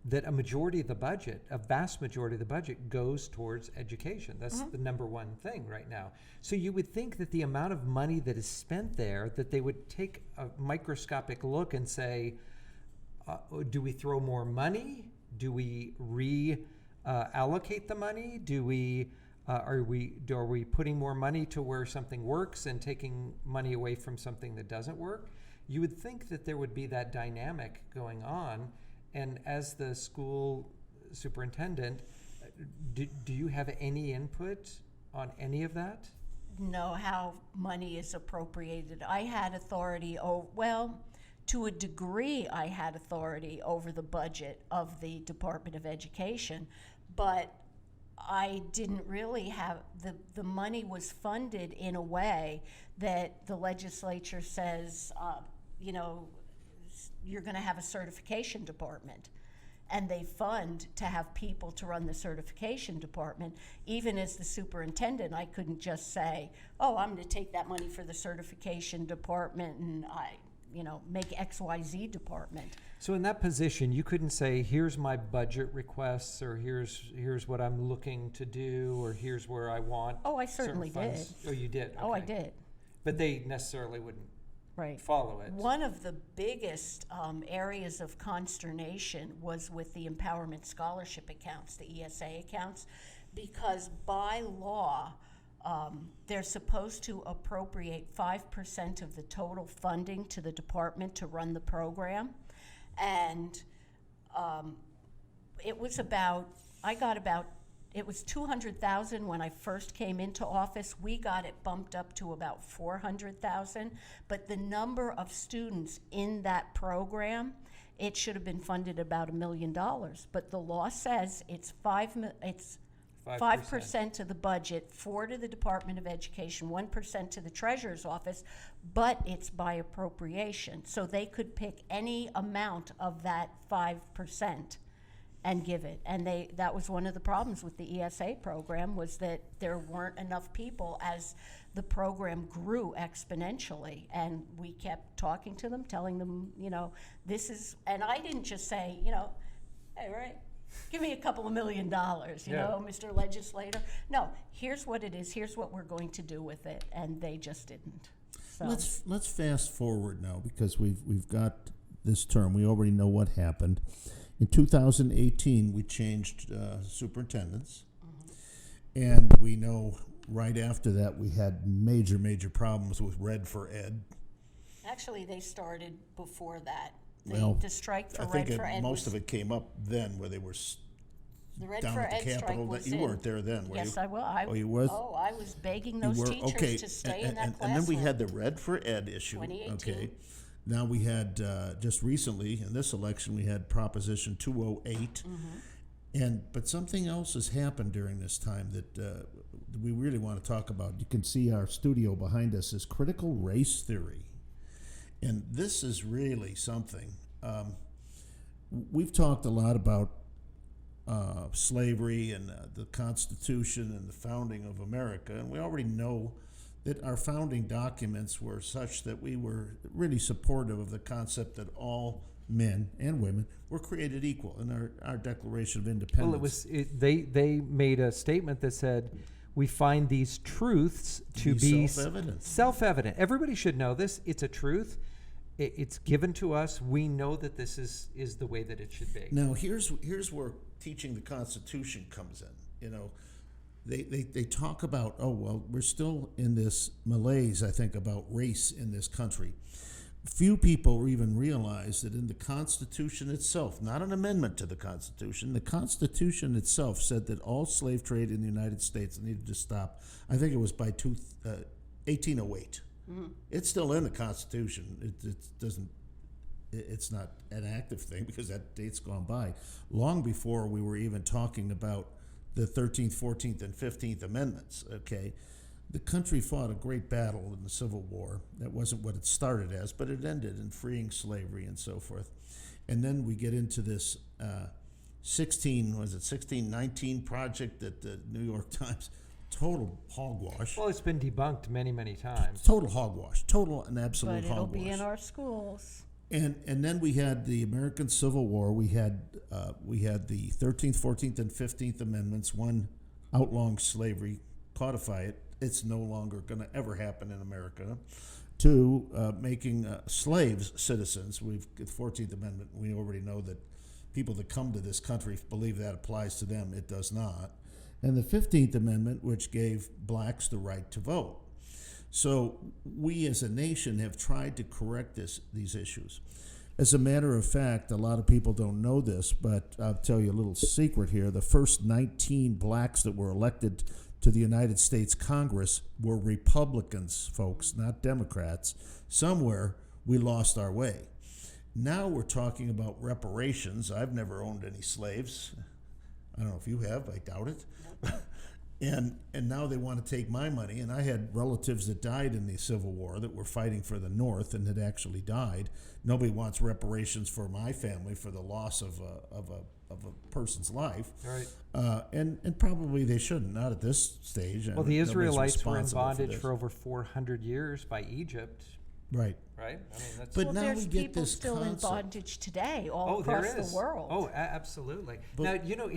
Speaker 3: that a majority of the budget, a vast majority of the budget, goes towards education. That's the number one thing right now. So you would think that the amount of money that is spent there, that they would take a microscopic look and say, do we throw more money? Do we allocate the money? Are we putting more money to where something works and taking money away from something that doesn't work? You would think that there would be that dynamic going on. And as the school superintendent, do you have any input on any of that?
Speaker 4: Know how money is appropriated. I had authority to a degree I had authority over the budget of the Department of Education, but I didn't really have, the money was funded in a way that the legislature says, you're going to have a certification department. And they fund to have people to run the certification department. Even as the superintendent, I couldn't just say, I'm going to take that money for the certification department and make XYZ department.
Speaker 3: So in that position, you couldn't say, here's my budget requests, or here's what I'm looking to do, or here's where I want.
Speaker 4: Oh, I certainly did.
Speaker 3: Oh, you did? Okay.
Speaker 4: Oh, I did.
Speaker 3: But they necessarily wouldn't
Speaker 4: Right.
Speaker 3: follow it.
Speaker 4: One of the biggest areas of consternation was with the empowerment scholarship accounts, the ESA accounts, because by law, they're supposed to appropriate 5% of the total funding to the department to run the program. And it was it was $200,000 when I first came into office. We got it bumped up to about $400,000. But the number of students in that program, it should have been funded about $1 million. But the law says it's 5% of the budget, 4% to the Department of Education, 1% to the Treasurer's Office, but it's by appropriation. So they could pick any amount of that 5% and give it. And that was one of the problems with the ESA program, was that there weren't enough people as the program grew exponentially. And we kept talking to them, telling them, this is, and I didn't just say, hey, right, give me a couple of $1 million, Mr. Legislator. No, here's what it is, here's what we're going to do with it. And they just didn't. So.
Speaker 2: Let's fast forward now, because we've got this term. We already know what happened. In 2018, we changed superintendents, and we know right after that we had major problems with Red for Ed.
Speaker 4: Actually, they started before that. The strike for
Speaker 2: I think
Speaker 4: Red for Ed
Speaker 2: most of it came up then, where they were
Speaker 4: the Red
Speaker 2: down
Speaker 4: for
Speaker 2: at the
Speaker 4: Ed strike
Speaker 2: Capitol.
Speaker 4: was
Speaker 2: You weren't there then, were you?
Speaker 4: Yes, I will.
Speaker 2: Oh, you was?
Speaker 4: Oh, I was begging those teachers to stay in that classroom.
Speaker 2: And then we had the Red for Ed issue.
Speaker 4: 2018.
Speaker 2: Okay. Now we had, just recently, in this election, we had Proposition 208. But something else has happened during this time that we really want to talk about. You can see our studio behind us is critical race theory. And this is really something. We've talked a lot about slavery and the Constitution and the founding of America, and we already know that our founding documents were such that we were really supportive of the concept that all men and women were created equal in our Declaration of Independence.
Speaker 3: Well, they made a statement that said, we find these truths to be self-evident. Everybody should know this. It's a truth. It's given to us. We know that this is the way that it should be.
Speaker 2: Now, here's where teaching the Constitution comes in. they talk about, oh, well, we're still in this malaise, I think, about race in this country. Few people even realize that in the Constitution itself, not an amendment to the Constitution itself said that all slave trade in the United States needed to stop. I think it was by 1808. Mm-hmm. It's still in the Constitution. It doesn't. It's not an active thing because that date's gone by. Long before we were even talking about the 13th, 14th, and 15th Amendments, okay? The country fought a great battle in the Civil War. That wasn't what it started as, but it ended in freeing slavery and so forth. And then we get into this 1619 project at the New York Times. Total hogwash.
Speaker 3: Well, it's been debunked many, many times.
Speaker 2: Total hogwash. Total and absolute hogwash.
Speaker 4: But it'll be in our schools.
Speaker 2: And then we had the American Civil War. We had the 13th, 14th, and 15th Amendments. One, outlawing slavery, codify it. It's no longer going to ever happen in America. Two, making slaves citizens. The 14th Amendment, we already know that people that come to this country believe that applies to them. It does not. And the 15th Amendment, which gave blacks the right to vote. So we as a nation have tried to correct these issues. As a matter of fact, a lot of people don't know this, but I'll tell you a little secret here. The first 19 blacks that were elected to the United States Congress were Republicans, folks, not Democrats. Somewhere we lost our way. Now we're talking about reparations. I've never owned any slaves. I don't know if you have. I doubt it. And now they want to take my money. And I had relatives that died in the Civil War that were fighting for the North and had actually died. Nobody wants reparations for my family for the loss of a person's life.
Speaker 3: Right.
Speaker 2: And probably they shouldn't, not at this stage.
Speaker 3: Well, the Israelites were in bondage for over 400 years by Egypt.
Speaker 2: Right.
Speaker 3: Right? I mean, that's...
Speaker 2: But
Speaker 4: Well,
Speaker 2: now
Speaker 4: there's
Speaker 2: we get
Speaker 4: people
Speaker 2: this
Speaker 4: still
Speaker 2: concept.
Speaker 4: in bondage today all
Speaker 3: there
Speaker 4: across
Speaker 3: is.
Speaker 4: the world.
Speaker 3: Oh, absolutely.
Speaker 2: But,
Speaker 3: now, you know,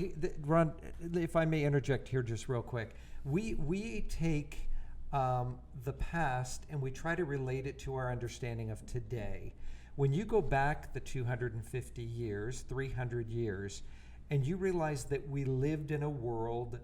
Speaker 3: Ron, if I may interject here just real quick, we take the past and we try to relate it to our understanding of today. When you go back the 250 years, 300 years, and you realize that we lived in a world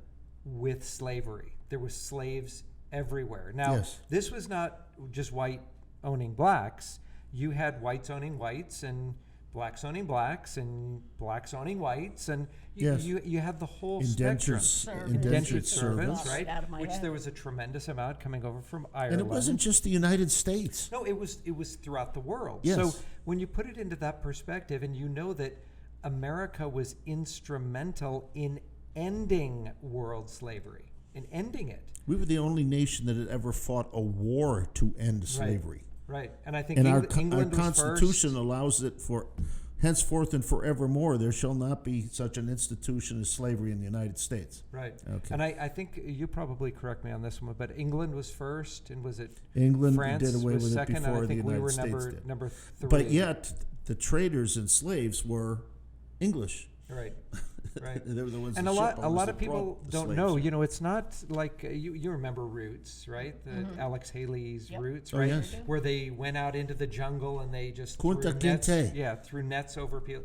Speaker 3: with slavery. There were slaves everywhere. Now,
Speaker 2: yes.
Speaker 3: This was not just white owning blacks. You had whites owning whites and blacks owning blacks and blacks owning whites, and you had the whole spectrum. Indentured servants, right? Which there was a tremendous amount coming over from Ireland.
Speaker 2: And it wasn't just the United States.
Speaker 3: No, it was throughout the world.
Speaker 2: Yes.
Speaker 3: So when you put it into that perspective, and you know that America was instrumental in ending world slavery, in ending it.
Speaker 2: We were the only nation that had ever fought a war to end slavery.
Speaker 3: Right. And I think
Speaker 2: And
Speaker 3: England
Speaker 2: our
Speaker 3: was
Speaker 2: Constitution
Speaker 3: first.
Speaker 2: allows it for henceforth and forevermore, there shall not be such an institution as slavery in the United States.
Speaker 3: Right.
Speaker 2: Okay.
Speaker 3: And I think you probably correct me on this one, but England was first, and was it
Speaker 2: England
Speaker 3: France
Speaker 2: did away
Speaker 3: was
Speaker 2: with
Speaker 3: second,
Speaker 2: it before
Speaker 3: and I
Speaker 2: the
Speaker 3: think we
Speaker 2: United
Speaker 3: were
Speaker 2: States did.
Speaker 3: number 3.
Speaker 2: But yet, the traders and slaves were English.
Speaker 3: Right. Right.
Speaker 2: They were the ones
Speaker 3: And
Speaker 2: that
Speaker 3: a
Speaker 2: ship
Speaker 3: lot
Speaker 2: owners
Speaker 3: of
Speaker 2: that
Speaker 3: people
Speaker 2: brought the
Speaker 3: don't
Speaker 2: slaves.
Speaker 3: know. You know, it's not like you remember Roots, right? The Alex Haley's
Speaker 4: Yep.
Speaker 3: Roots,
Speaker 2: Oh,
Speaker 3: right?
Speaker 2: yes.
Speaker 3: Where they went out into the jungle and they just
Speaker 2: Kunta
Speaker 3: threw nets,
Speaker 2: Kinte.
Speaker 3: threw nets over people.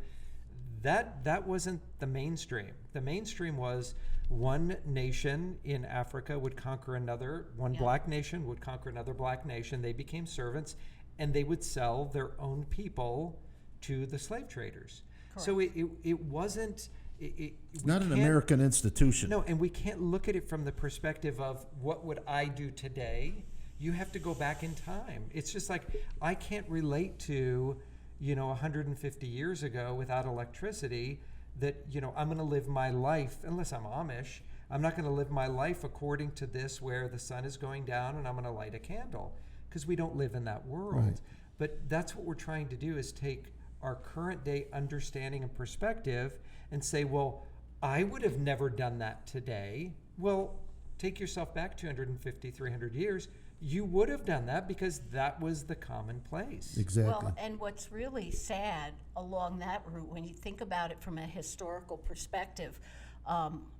Speaker 3: That wasn't the mainstream. The mainstream was one nation in Africa would conquer another. One black nation would conquer another black nation. They became servants, and they would sell their own people to the slave traders.
Speaker 4: Correct.
Speaker 3: So it wasn't.
Speaker 2: It's not an American institution.
Speaker 3: No, and we can't look at it from the perspective of what would I do today. You have to go back in time. It's just like I can't relate to, 150 years ago without electricity that, I'm going to live my life, unless I'm Amish, I'm not going to live my life according to this where the sun is going down and I'm going to light a candle, because we don't live in that world.
Speaker 2: Right.
Speaker 3: But that's what we're trying to do, is take our current day understanding and perspective and say, well, I would have never done that today. Well, take yourself back 250, 300 years. You would have done that because that was the commonplace.
Speaker 2: Exactly.
Speaker 4: Well, and what's really sad along that route, when you think about it from a historical perspective,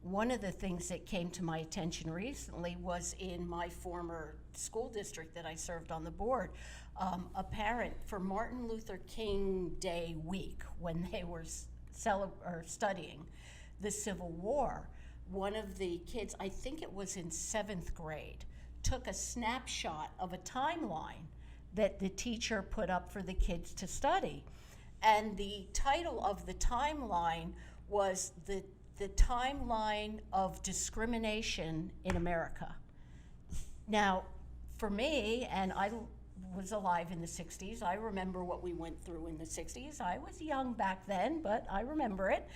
Speaker 4: one of the things that came to my attention recently was in my former school district that I served on the board. A parent for Martin Luther King Day week, when they were studying the Civil War, one of the kids, I think it was in 7th grade, took a snapshot of a timeline that the teacher put up for the kids to study. And the title of the timeline was the timeline of discrimination in America. Now, for me, and I was alive in the 60s, I remember what we went through in the 60s. I was young back then, but I remember it.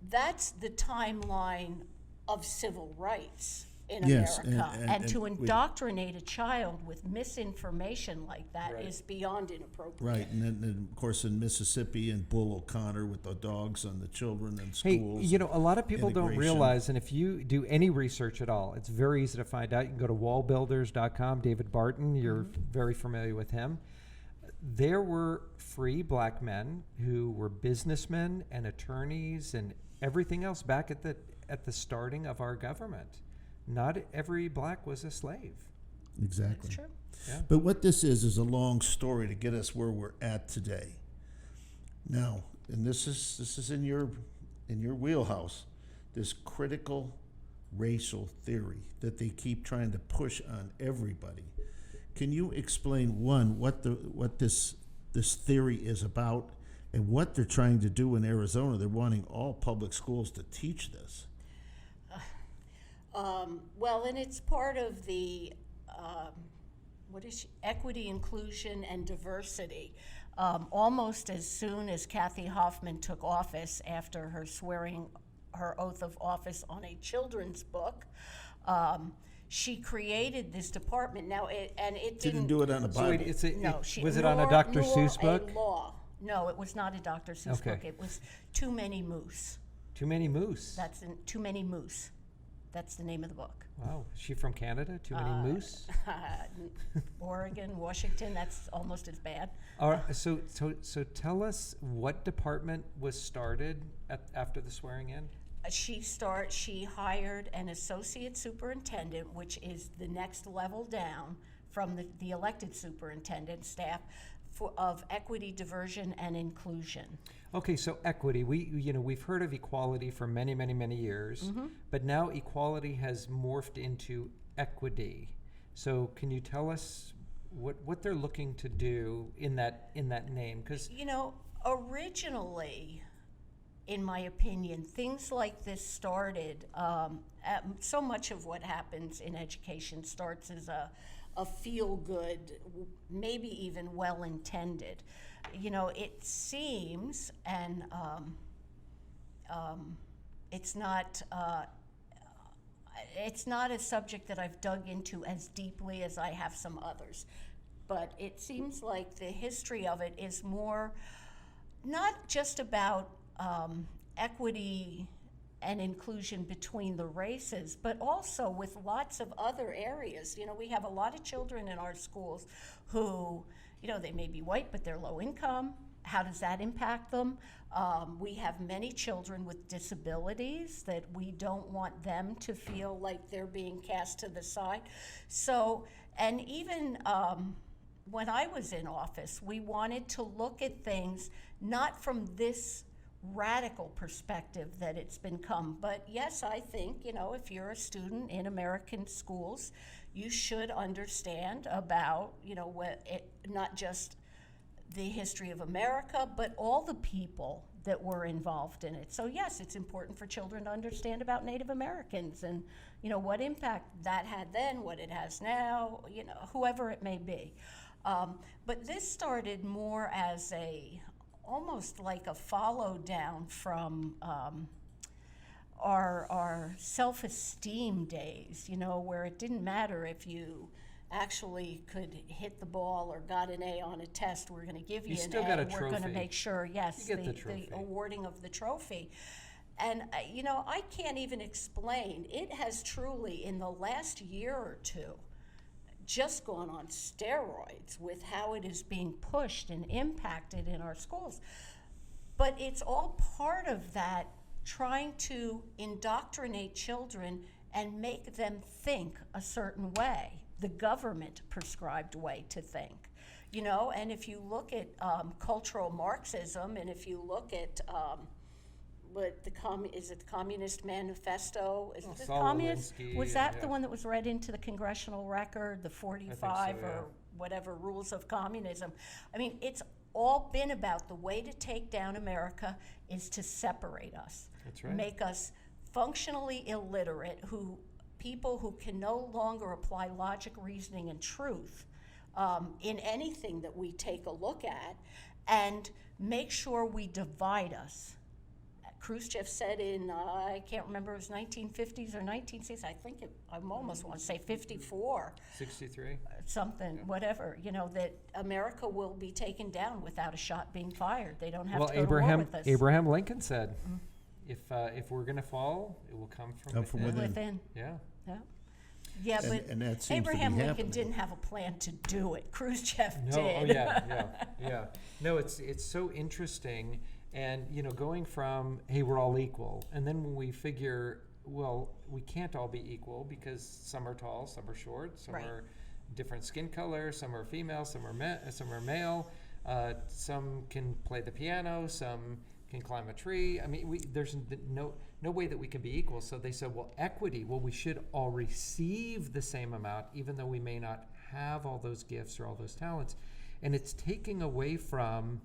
Speaker 4: That's the timeline of civil rights in
Speaker 2: Yes,
Speaker 4: America. And to
Speaker 2: we-
Speaker 4: indoctrinate a child with misinformation like that is beyond inappropriate.
Speaker 2: Right, and then, of course, in Mississippi and Bull O'Connor with the dogs and the children and
Speaker 3: Hey,
Speaker 2: schools.
Speaker 3: you know, a lot of people don't
Speaker 2: integration.
Speaker 3: realize, and if you do any research at all, it's very easy to find out. You can go to wallbuilders.com. David Barton, you're very familiar with him. There were free black men who were businessmen and attorneys and everything else back at the starting of our government. Not every black was a slave.
Speaker 2: Exactly.
Speaker 4: That's true.
Speaker 3: Yeah.
Speaker 2: But what this is a long story to get us where we're at today. Now, and this is in your wheelhouse, this critical racial theory that they keep trying to push on everybody. Can you explain, one, what this theory is about and what they're trying to do in Arizona? They're wanting all public schools to teach this.
Speaker 4: Well, and it's part of the equity, inclusion, and diversity. Almost as soon as Kathy Hoffman took office, after her swearing her oath of office on a children's book, she created this department. Now, it
Speaker 2: Didn't do it on a
Speaker 3: So wait,
Speaker 2: Bible.
Speaker 3: was it on a Dr. Seuss book?
Speaker 4: A law. No, it was not a Dr. Seuss
Speaker 3: Okay.
Speaker 4: book. It was Too Many Moose.
Speaker 3: Too many moose.
Speaker 4: Too Many Moose. That's the name of the book.
Speaker 3: Wow. Is she from Canada? Too many moose?
Speaker 4: Oregon, Washington, that's almost as bad.
Speaker 3: All right, so tell us what department was started after the swearing in?
Speaker 4: She hired an associate superintendent, which is the next level down from the elected superintendent staff of equity, diversion, and inclusion.
Speaker 3: Okay, so equity. We've heard of equality for many, many, many years, but now equality has morphed into equity. So can you tell us what they're looking to do in that name? Because
Speaker 4: Originally, in my opinion, things like this started. So much of what happens in education starts as a feel-good, maybe even well-intended. It seems, and it's not a subject that I've dug into as deeply as I have some others, but it seems like the history of it is more not just about equity and inclusion between the races, but also with lots of other areas. We have a lot of children in our schools who, they may be white, but they're low income. How does that impact them? We have many children with disabilities that we don't want them to feel like they're being cast to the side. So, and even when I was in office, we wanted to look at things not from this radical perspective that it's become. But yes, I think, if you're a student in American schools, you should understand about, not just the history of America, but all the people that were involved in it. So yes, it's important for children to understand about Native Americans and, what impact that had then, what it has now, whoever it may be. But this started more as almost like a follow down from our self-esteem days, where it didn't matter if you actually could hit the ball or got an A on a test. We're going to give you an
Speaker 3: still
Speaker 4: A.
Speaker 3: got a
Speaker 4: We're going to
Speaker 3: trophy.
Speaker 4: make sure, yes,
Speaker 3: You get
Speaker 4: the
Speaker 3: trophy.
Speaker 4: awarding of the trophy. And, I can't even explain. It has truly, in the last year or two, just gone on steroids with how it is being pushed and impacted in our schools. But it's all part of that, trying to indoctrinate children and make them think a certain way, the government prescribed way to think. And if you look at cultural Marxism, and if you look at what is it the Communist Manifesto? Is it the
Speaker 3: Saul
Speaker 4: Communist?
Speaker 3: Alinsky,
Speaker 4: Was that
Speaker 3: yeah.
Speaker 4: the one that was read into the congressional record, the 45
Speaker 3: yeah.
Speaker 4: or whatever rules of communism? I mean, it's all been about the way to take down America is to separate us.
Speaker 3: That's right.
Speaker 4: Make us functionally illiterate, people who can no longer apply logic, reasoning, and truth in anything that we take a look at, and make sure we divide us. Khrushchev said in, I can't remember, it was 1950s or 1960s, I almost want to say 54.
Speaker 3: 63.
Speaker 4: Something, whatever, that America will be taken down without a shot being fired. They don't have
Speaker 3: Well,
Speaker 4: to go to war with us.
Speaker 3: Abraham Lincoln said, if we're going to fall, it will come from
Speaker 2: From
Speaker 3: within.
Speaker 2: within.
Speaker 3: Yeah.
Speaker 4: Yeah, but
Speaker 2: And that seems to be
Speaker 4: Abraham Lincoln
Speaker 2: happening.
Speaker 4: didn't have a plan to do it. Khrushchev
Speaker 3: No,
Speaker 4: did.
Speaker 3: yeah. No, it's so interesting, and going from hey, we're all equal, and then when we figure, well, we can't all be equal because some are tall, some are short, some
Speaker 4: Right.
Speaker 3: are different skin color, some are female, some are male, some can play the piano, some can climb a tree. I mean, there's no way that we can be equal. So they said, well, equity. Well, we should all receive the same amount, even though we may not have all those gifts or all those talents. And it's taking away from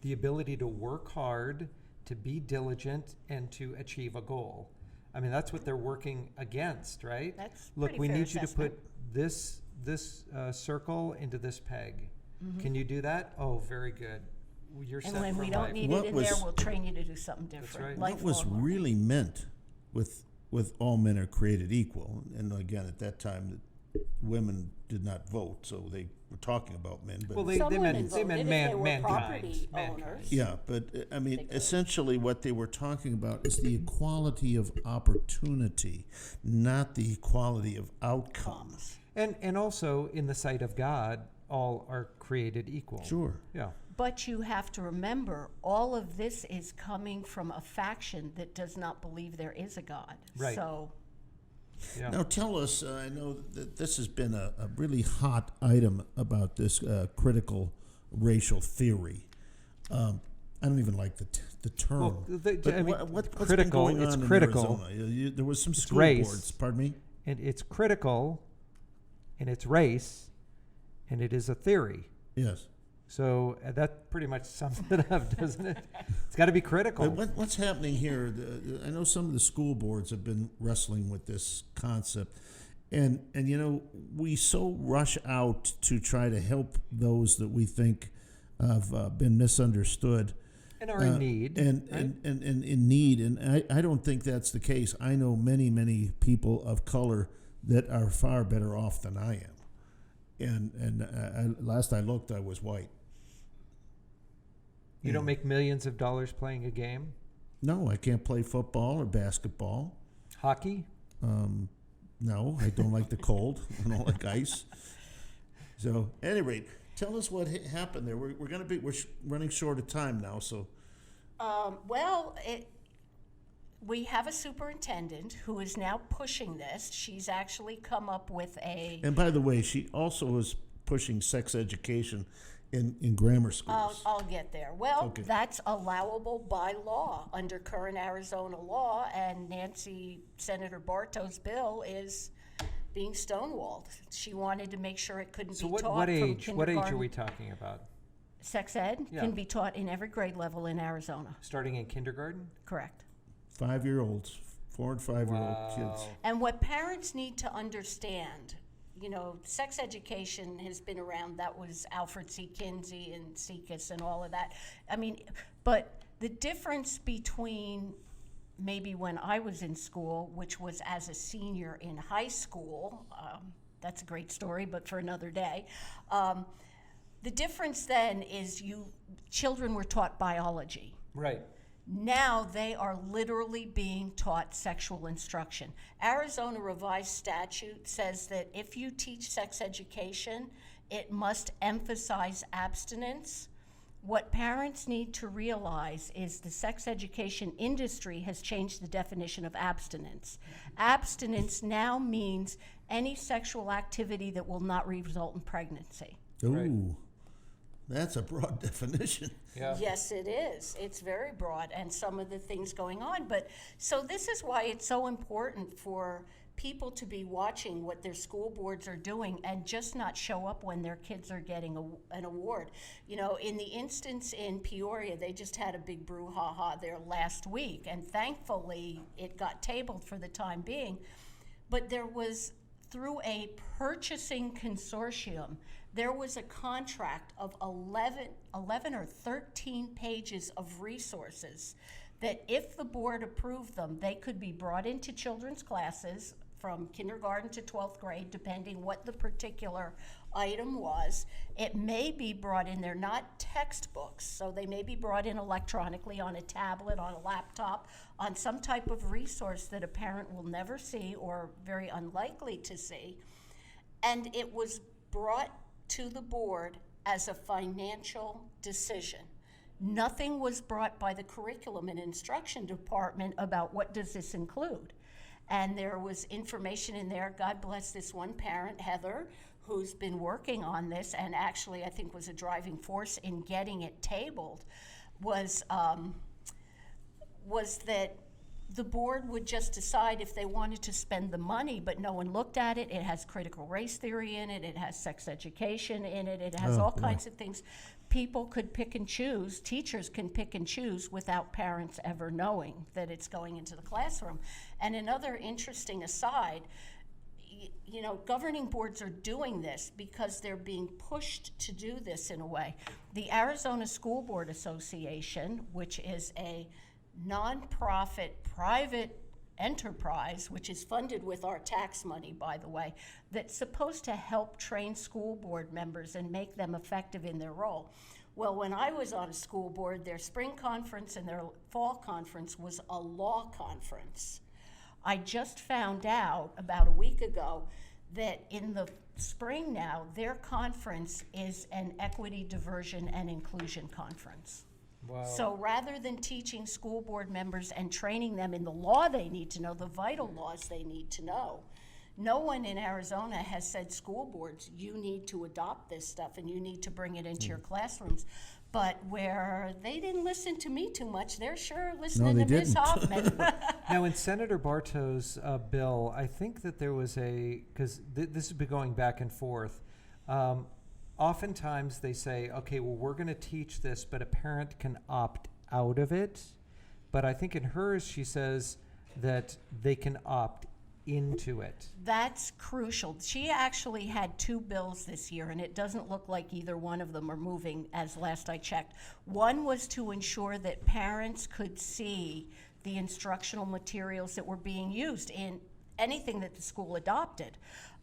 Speaker 3: the ability to work hard, to be diligent, and to achieve a goal. I mean, that's what they're working against, right?
Speaker 4: That's
Speaker 3: Look,
Speaker 4: pretty
Speaker 3: we
Speaker 4: fair
Speaker 3: need you to
Speaker 4: assessment.
Speaker 3: put this circle into this peg. Can you do that? Oh, very good. You're
Speaker 4: And
Speaker 3: set
Speaker 4: when
Speaker 3: for
Speaker 4: we
Speaker 3: life.
Speaker 4: don't need
Speaker 2: What
Speaker 4: it in
Speaker 2: was-
Speaker 4: there, we'll train you to do something different.
Speaker 3: right.
Speaker 2: What was
Speaker 4: Lifelong learning.
Speaker 2: really meant with all men are created equal, and again, at that time, women did not vote, so they were talking about men. But
Speaker 3: Well, they
Speaker 4: Some women
Speaker 3: meant
Speaker 4: voted if they were
Speaker 3: mankind.
Speaker 4: property
Speaker 3: Mankind.
Speaker 4: owners.
Speaker 2: yeah, but I mean,
Speaker 4: could.
Speaker 2: essentially, what they were talking about is the equality of opportunity, not the equality of outcomes.
Speaker 3: And also, in the sight of God, all are created equal.
Speaker 2: Sure.
Speaker 3: Yeah.
Speaker 4: But you have to remember, all of this is coming from a faction that does not believe there is a God.
Speaker 3: Right.
Speaker 4: So,
Speaker 3: Yeah.
Speaker 2: Now tell us, I know that this has been a really hot item about this critical racial theory. I don't even like the term.
Speaker 3: Well,
Speaker 2: but
Speaker 3: I mean,
Speaker 2: what's
Speaker 3: critical,
Speaker 2: been going on
Speaker 3: it's
Speaker 2: in
Speaker 3: critical.
Speaker 2: Arizona? There was some school
Speaker 3: race.
Speaker 2: boards, pardon me?
Speaker 3: And it's critical, and it's race, and it is a theory.
Speaker 2: Yes.
Speaker 3: So that pretty much sums it up, doesn't it? It's got to be critical.
Speaker 2: But what's happening here? I know some of the school boards have been wrestling with this concept, and we so rush out to try to help those that we think have been misunderstood
Speaker 3: And are in need.
Speaker 2: and in need. And I don't think that's the case. I know many people of color that are far better off than I am. And last I looked, I was white.
Speaker 3: You don't make millions of dollars playing a game?
Speaker 2: No, I can't play football or basketball.
Speaker 3: Hockey?
Speaker 2: No, I don't like the cold. I don't like ice. So, at any rate, tell us what happened there. We're running short of time now. So,
Speaker 4: we have a superintendent who is now pushing this. She's actually come up with a.
Speaker 2: and by the way, she also is pushing sex education in grammar schools.
Speaker 4: I'll get there. Well,
Speaker 2: Okay.
Speaker 4: that's allowable by law under current Arizona law, and Senator Bartow's bill is being stonewalled. She wanted to make sure it couldn't
Speaker 3: So
Speaker 4: be
Speaker 3: what
Speaker 4: taught from
Speaker 3: age? What age are
Speaker 4: kindergarten.
Speaker 3: we talking about?
Speaker 4: Sex ed
Speaker 3: Yeah.
Speaker 4: can be taught in every grade level in Arizona.
Speaker 3: Starting in kindergarten?
Speaker 4: Correct.
Speaker 2: 5-year-olds, 4 and 5-year-old
Speaker 3: Wow.
Speaker 2: kids.
Speaker 4: And what parents need to understand, sex education has been around. That was Alfred C. Kinsey and Sekas and all of that. I mean, but the difference between maybe when I was in school, which was as a senior in high school, that's a great story, but for another day. The difference then is children were taught biology.
Speaker 3: Right.
Speaker 4: Now they are literally being taught sexual instruction. Arizona revised statute says that if you teach sex education, it must emphasize abstinence. What parents need to realize is the sex education industry has changed the definition of abstinence. Abstinence now means any sexual activity that will not result in pregnancy.
Speaker 2: Ooh.
Speaker 3: Right.
Speaker 2: That's a broad definition.
Speaker 3: Yeah.
Speaker 4: Yes, it is. It's very broad, and some of the things going on. But so this is why it's so important for people to be watching what their school boards are doing and just not show up when their kids are getting an award. You know, in the instance in Peoria, they just had a big brouhaha there last week, and thankfully it got tabled for the time being. But there was, through a purchasing consortium, there was a contract of 11 or 13 pages of resources that if the board approved them, they could be brought into children's classes from kindergarten to 12th grade, depending what the particular item was. It may be brought in, they're not textbooks, so they may be brought in electronically on a tablet, on a laptop, on some type of resource that a parent will never see or very unlikely to see. And it was brought to the board as a financial decision. Nothing was brought by the curriculum and instruction department about what does this include. And there was information in there. God bless this one parent, Heather, who's been working on this and actually I think was a driving force in getting it tabled, was that the board would just decide if they wanted to spend the money, but no one looked at it. It has critical race theory in it. It has sex education in it. It has all kinds of things. People could pick and choose, teachers can pick and choose without parents ever knowing that it's going into the classroom. And another interesting aside, you know, governing boards are doing this because they're being pushed to do this in a way. The Arizona School Board Association, which is a nonprofit private enterprise, which is funded with our tax money, by the way, that's supposed to help train school board members and make them effective in their role. Well, when I was on a school board, their spring conference and their fall conference was a law conference. I just found out about a week ago that in the spring now, their conference is an equity, diversion, and inclusion conference.
Speaker 3: Wow.
Speaker 4: So rather than teaching school board members and training them in the law they need to know, the vital laws they need to know, no one in Arizona has said, school boards, you need to adopt this stuff and you need to bring it into your classrooms. But where they didn't listen to me too much, they're sure listening to Ms. Hoffman.
Speaker 3: Now, in Senator Bartow's bill, I think that there was because this has been going back and forth. Oftentimes they say, okay, well, we're going to teach this, but a parent can opt out of it. But I think in hers, she says that they can opt into it.
Speaker 4: That's crucial. She actually had 2 bills this year, and it doesn't look like either one of them are moving as last I checked. One was to ensure that parents could see the instructional materials that were being used in anything that the school adopted.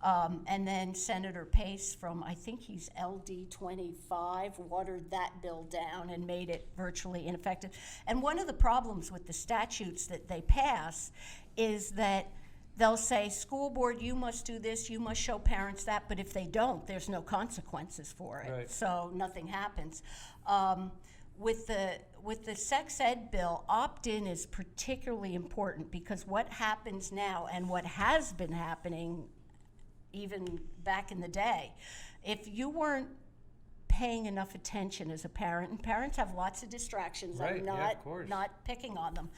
Speaker 4: And then Senator Pace from, I think he's LD 25, watered that bill down and made it virtually ineffective. And one of the problems with the statutes that they pass is that they'll say, school board, you must do this, you must show parents that, but if they don't, there's no consequences for it.
Speaker 3: Right.
Speaker 4: So nothing happens. With the sex ed bill, opt-in is particularly important because what happens now and what has been happening even back in the day, if you weren't paying enough attention as a parent, and parents have lots of distractions,
Speaker 3: Right,
Speaker 4: I'm
Speaker 3: yeah, of course.
Speaker 4: not picking on them,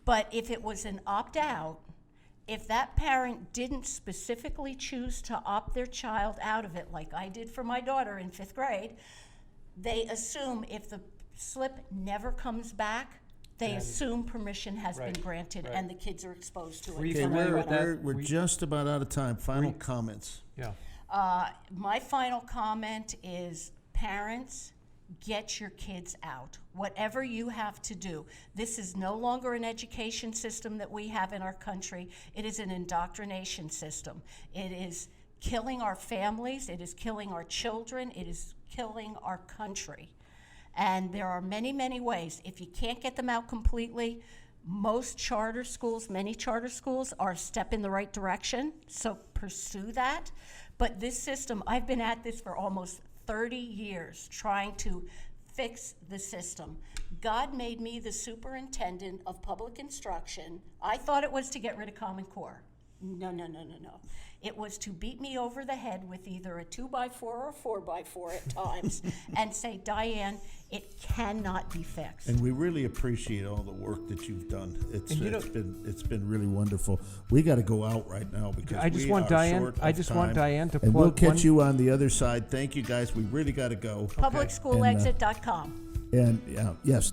Speaker 4: but if it was an opt-out, if that parent didn't specifically choose to opt their child out of it, like I did for my daughter in 5th grade, they assume if the slip never comes back, they assume permission has been granted and the kids are exposed to it.
Speaker 3: Free
Speaker 2: Okay,
Speaker 3: from anyone.
Speaker 2: we're just about out of time. Final comments.
Speaker 3: Yeah.
Speaker 4: My final comment is, parents, get your kids out. Whatever you have to do. This is no longer an education system that we have in our country. It is an indoctrination system. It is killing our families. It is killing our children. It is killing our country. And there are many, many ways. If you can't get them out completely, most charter schools, many charter schools are a step in the right direction, so pursue that. But this system, I've been at this for almost 30 years trying to fix the system. God made me the superintendent of public instruction. I thought it was to get rid of Common Core. No. It was to beat me over the head with either a 2x4 or a 4x4 at times and say, Diane, it cannot be fixed.
Speaker 2: And we really appreciate all the work that you've done. It's been really wonderful. We got to go out right now because
Speaker 3: I just
Speaker 2: we
Speaker 3: want
Speaker 2: are
Speaker 3: Diane.
Speaker 2: short
Speaker 3: I
Speaker 2: of
Speaker 3: just want
Speaker 2: time.
Speaker 3: Diane to
Speaker 2: And
Speaker 3: plug
Speaker 2: we'll catch
Speaker 3: one-
Speaker 2: you on the other side. Thank you, guys. We really got to go.
Speaker 4: Publicschoolexit.com.
Speaker 2: And yes.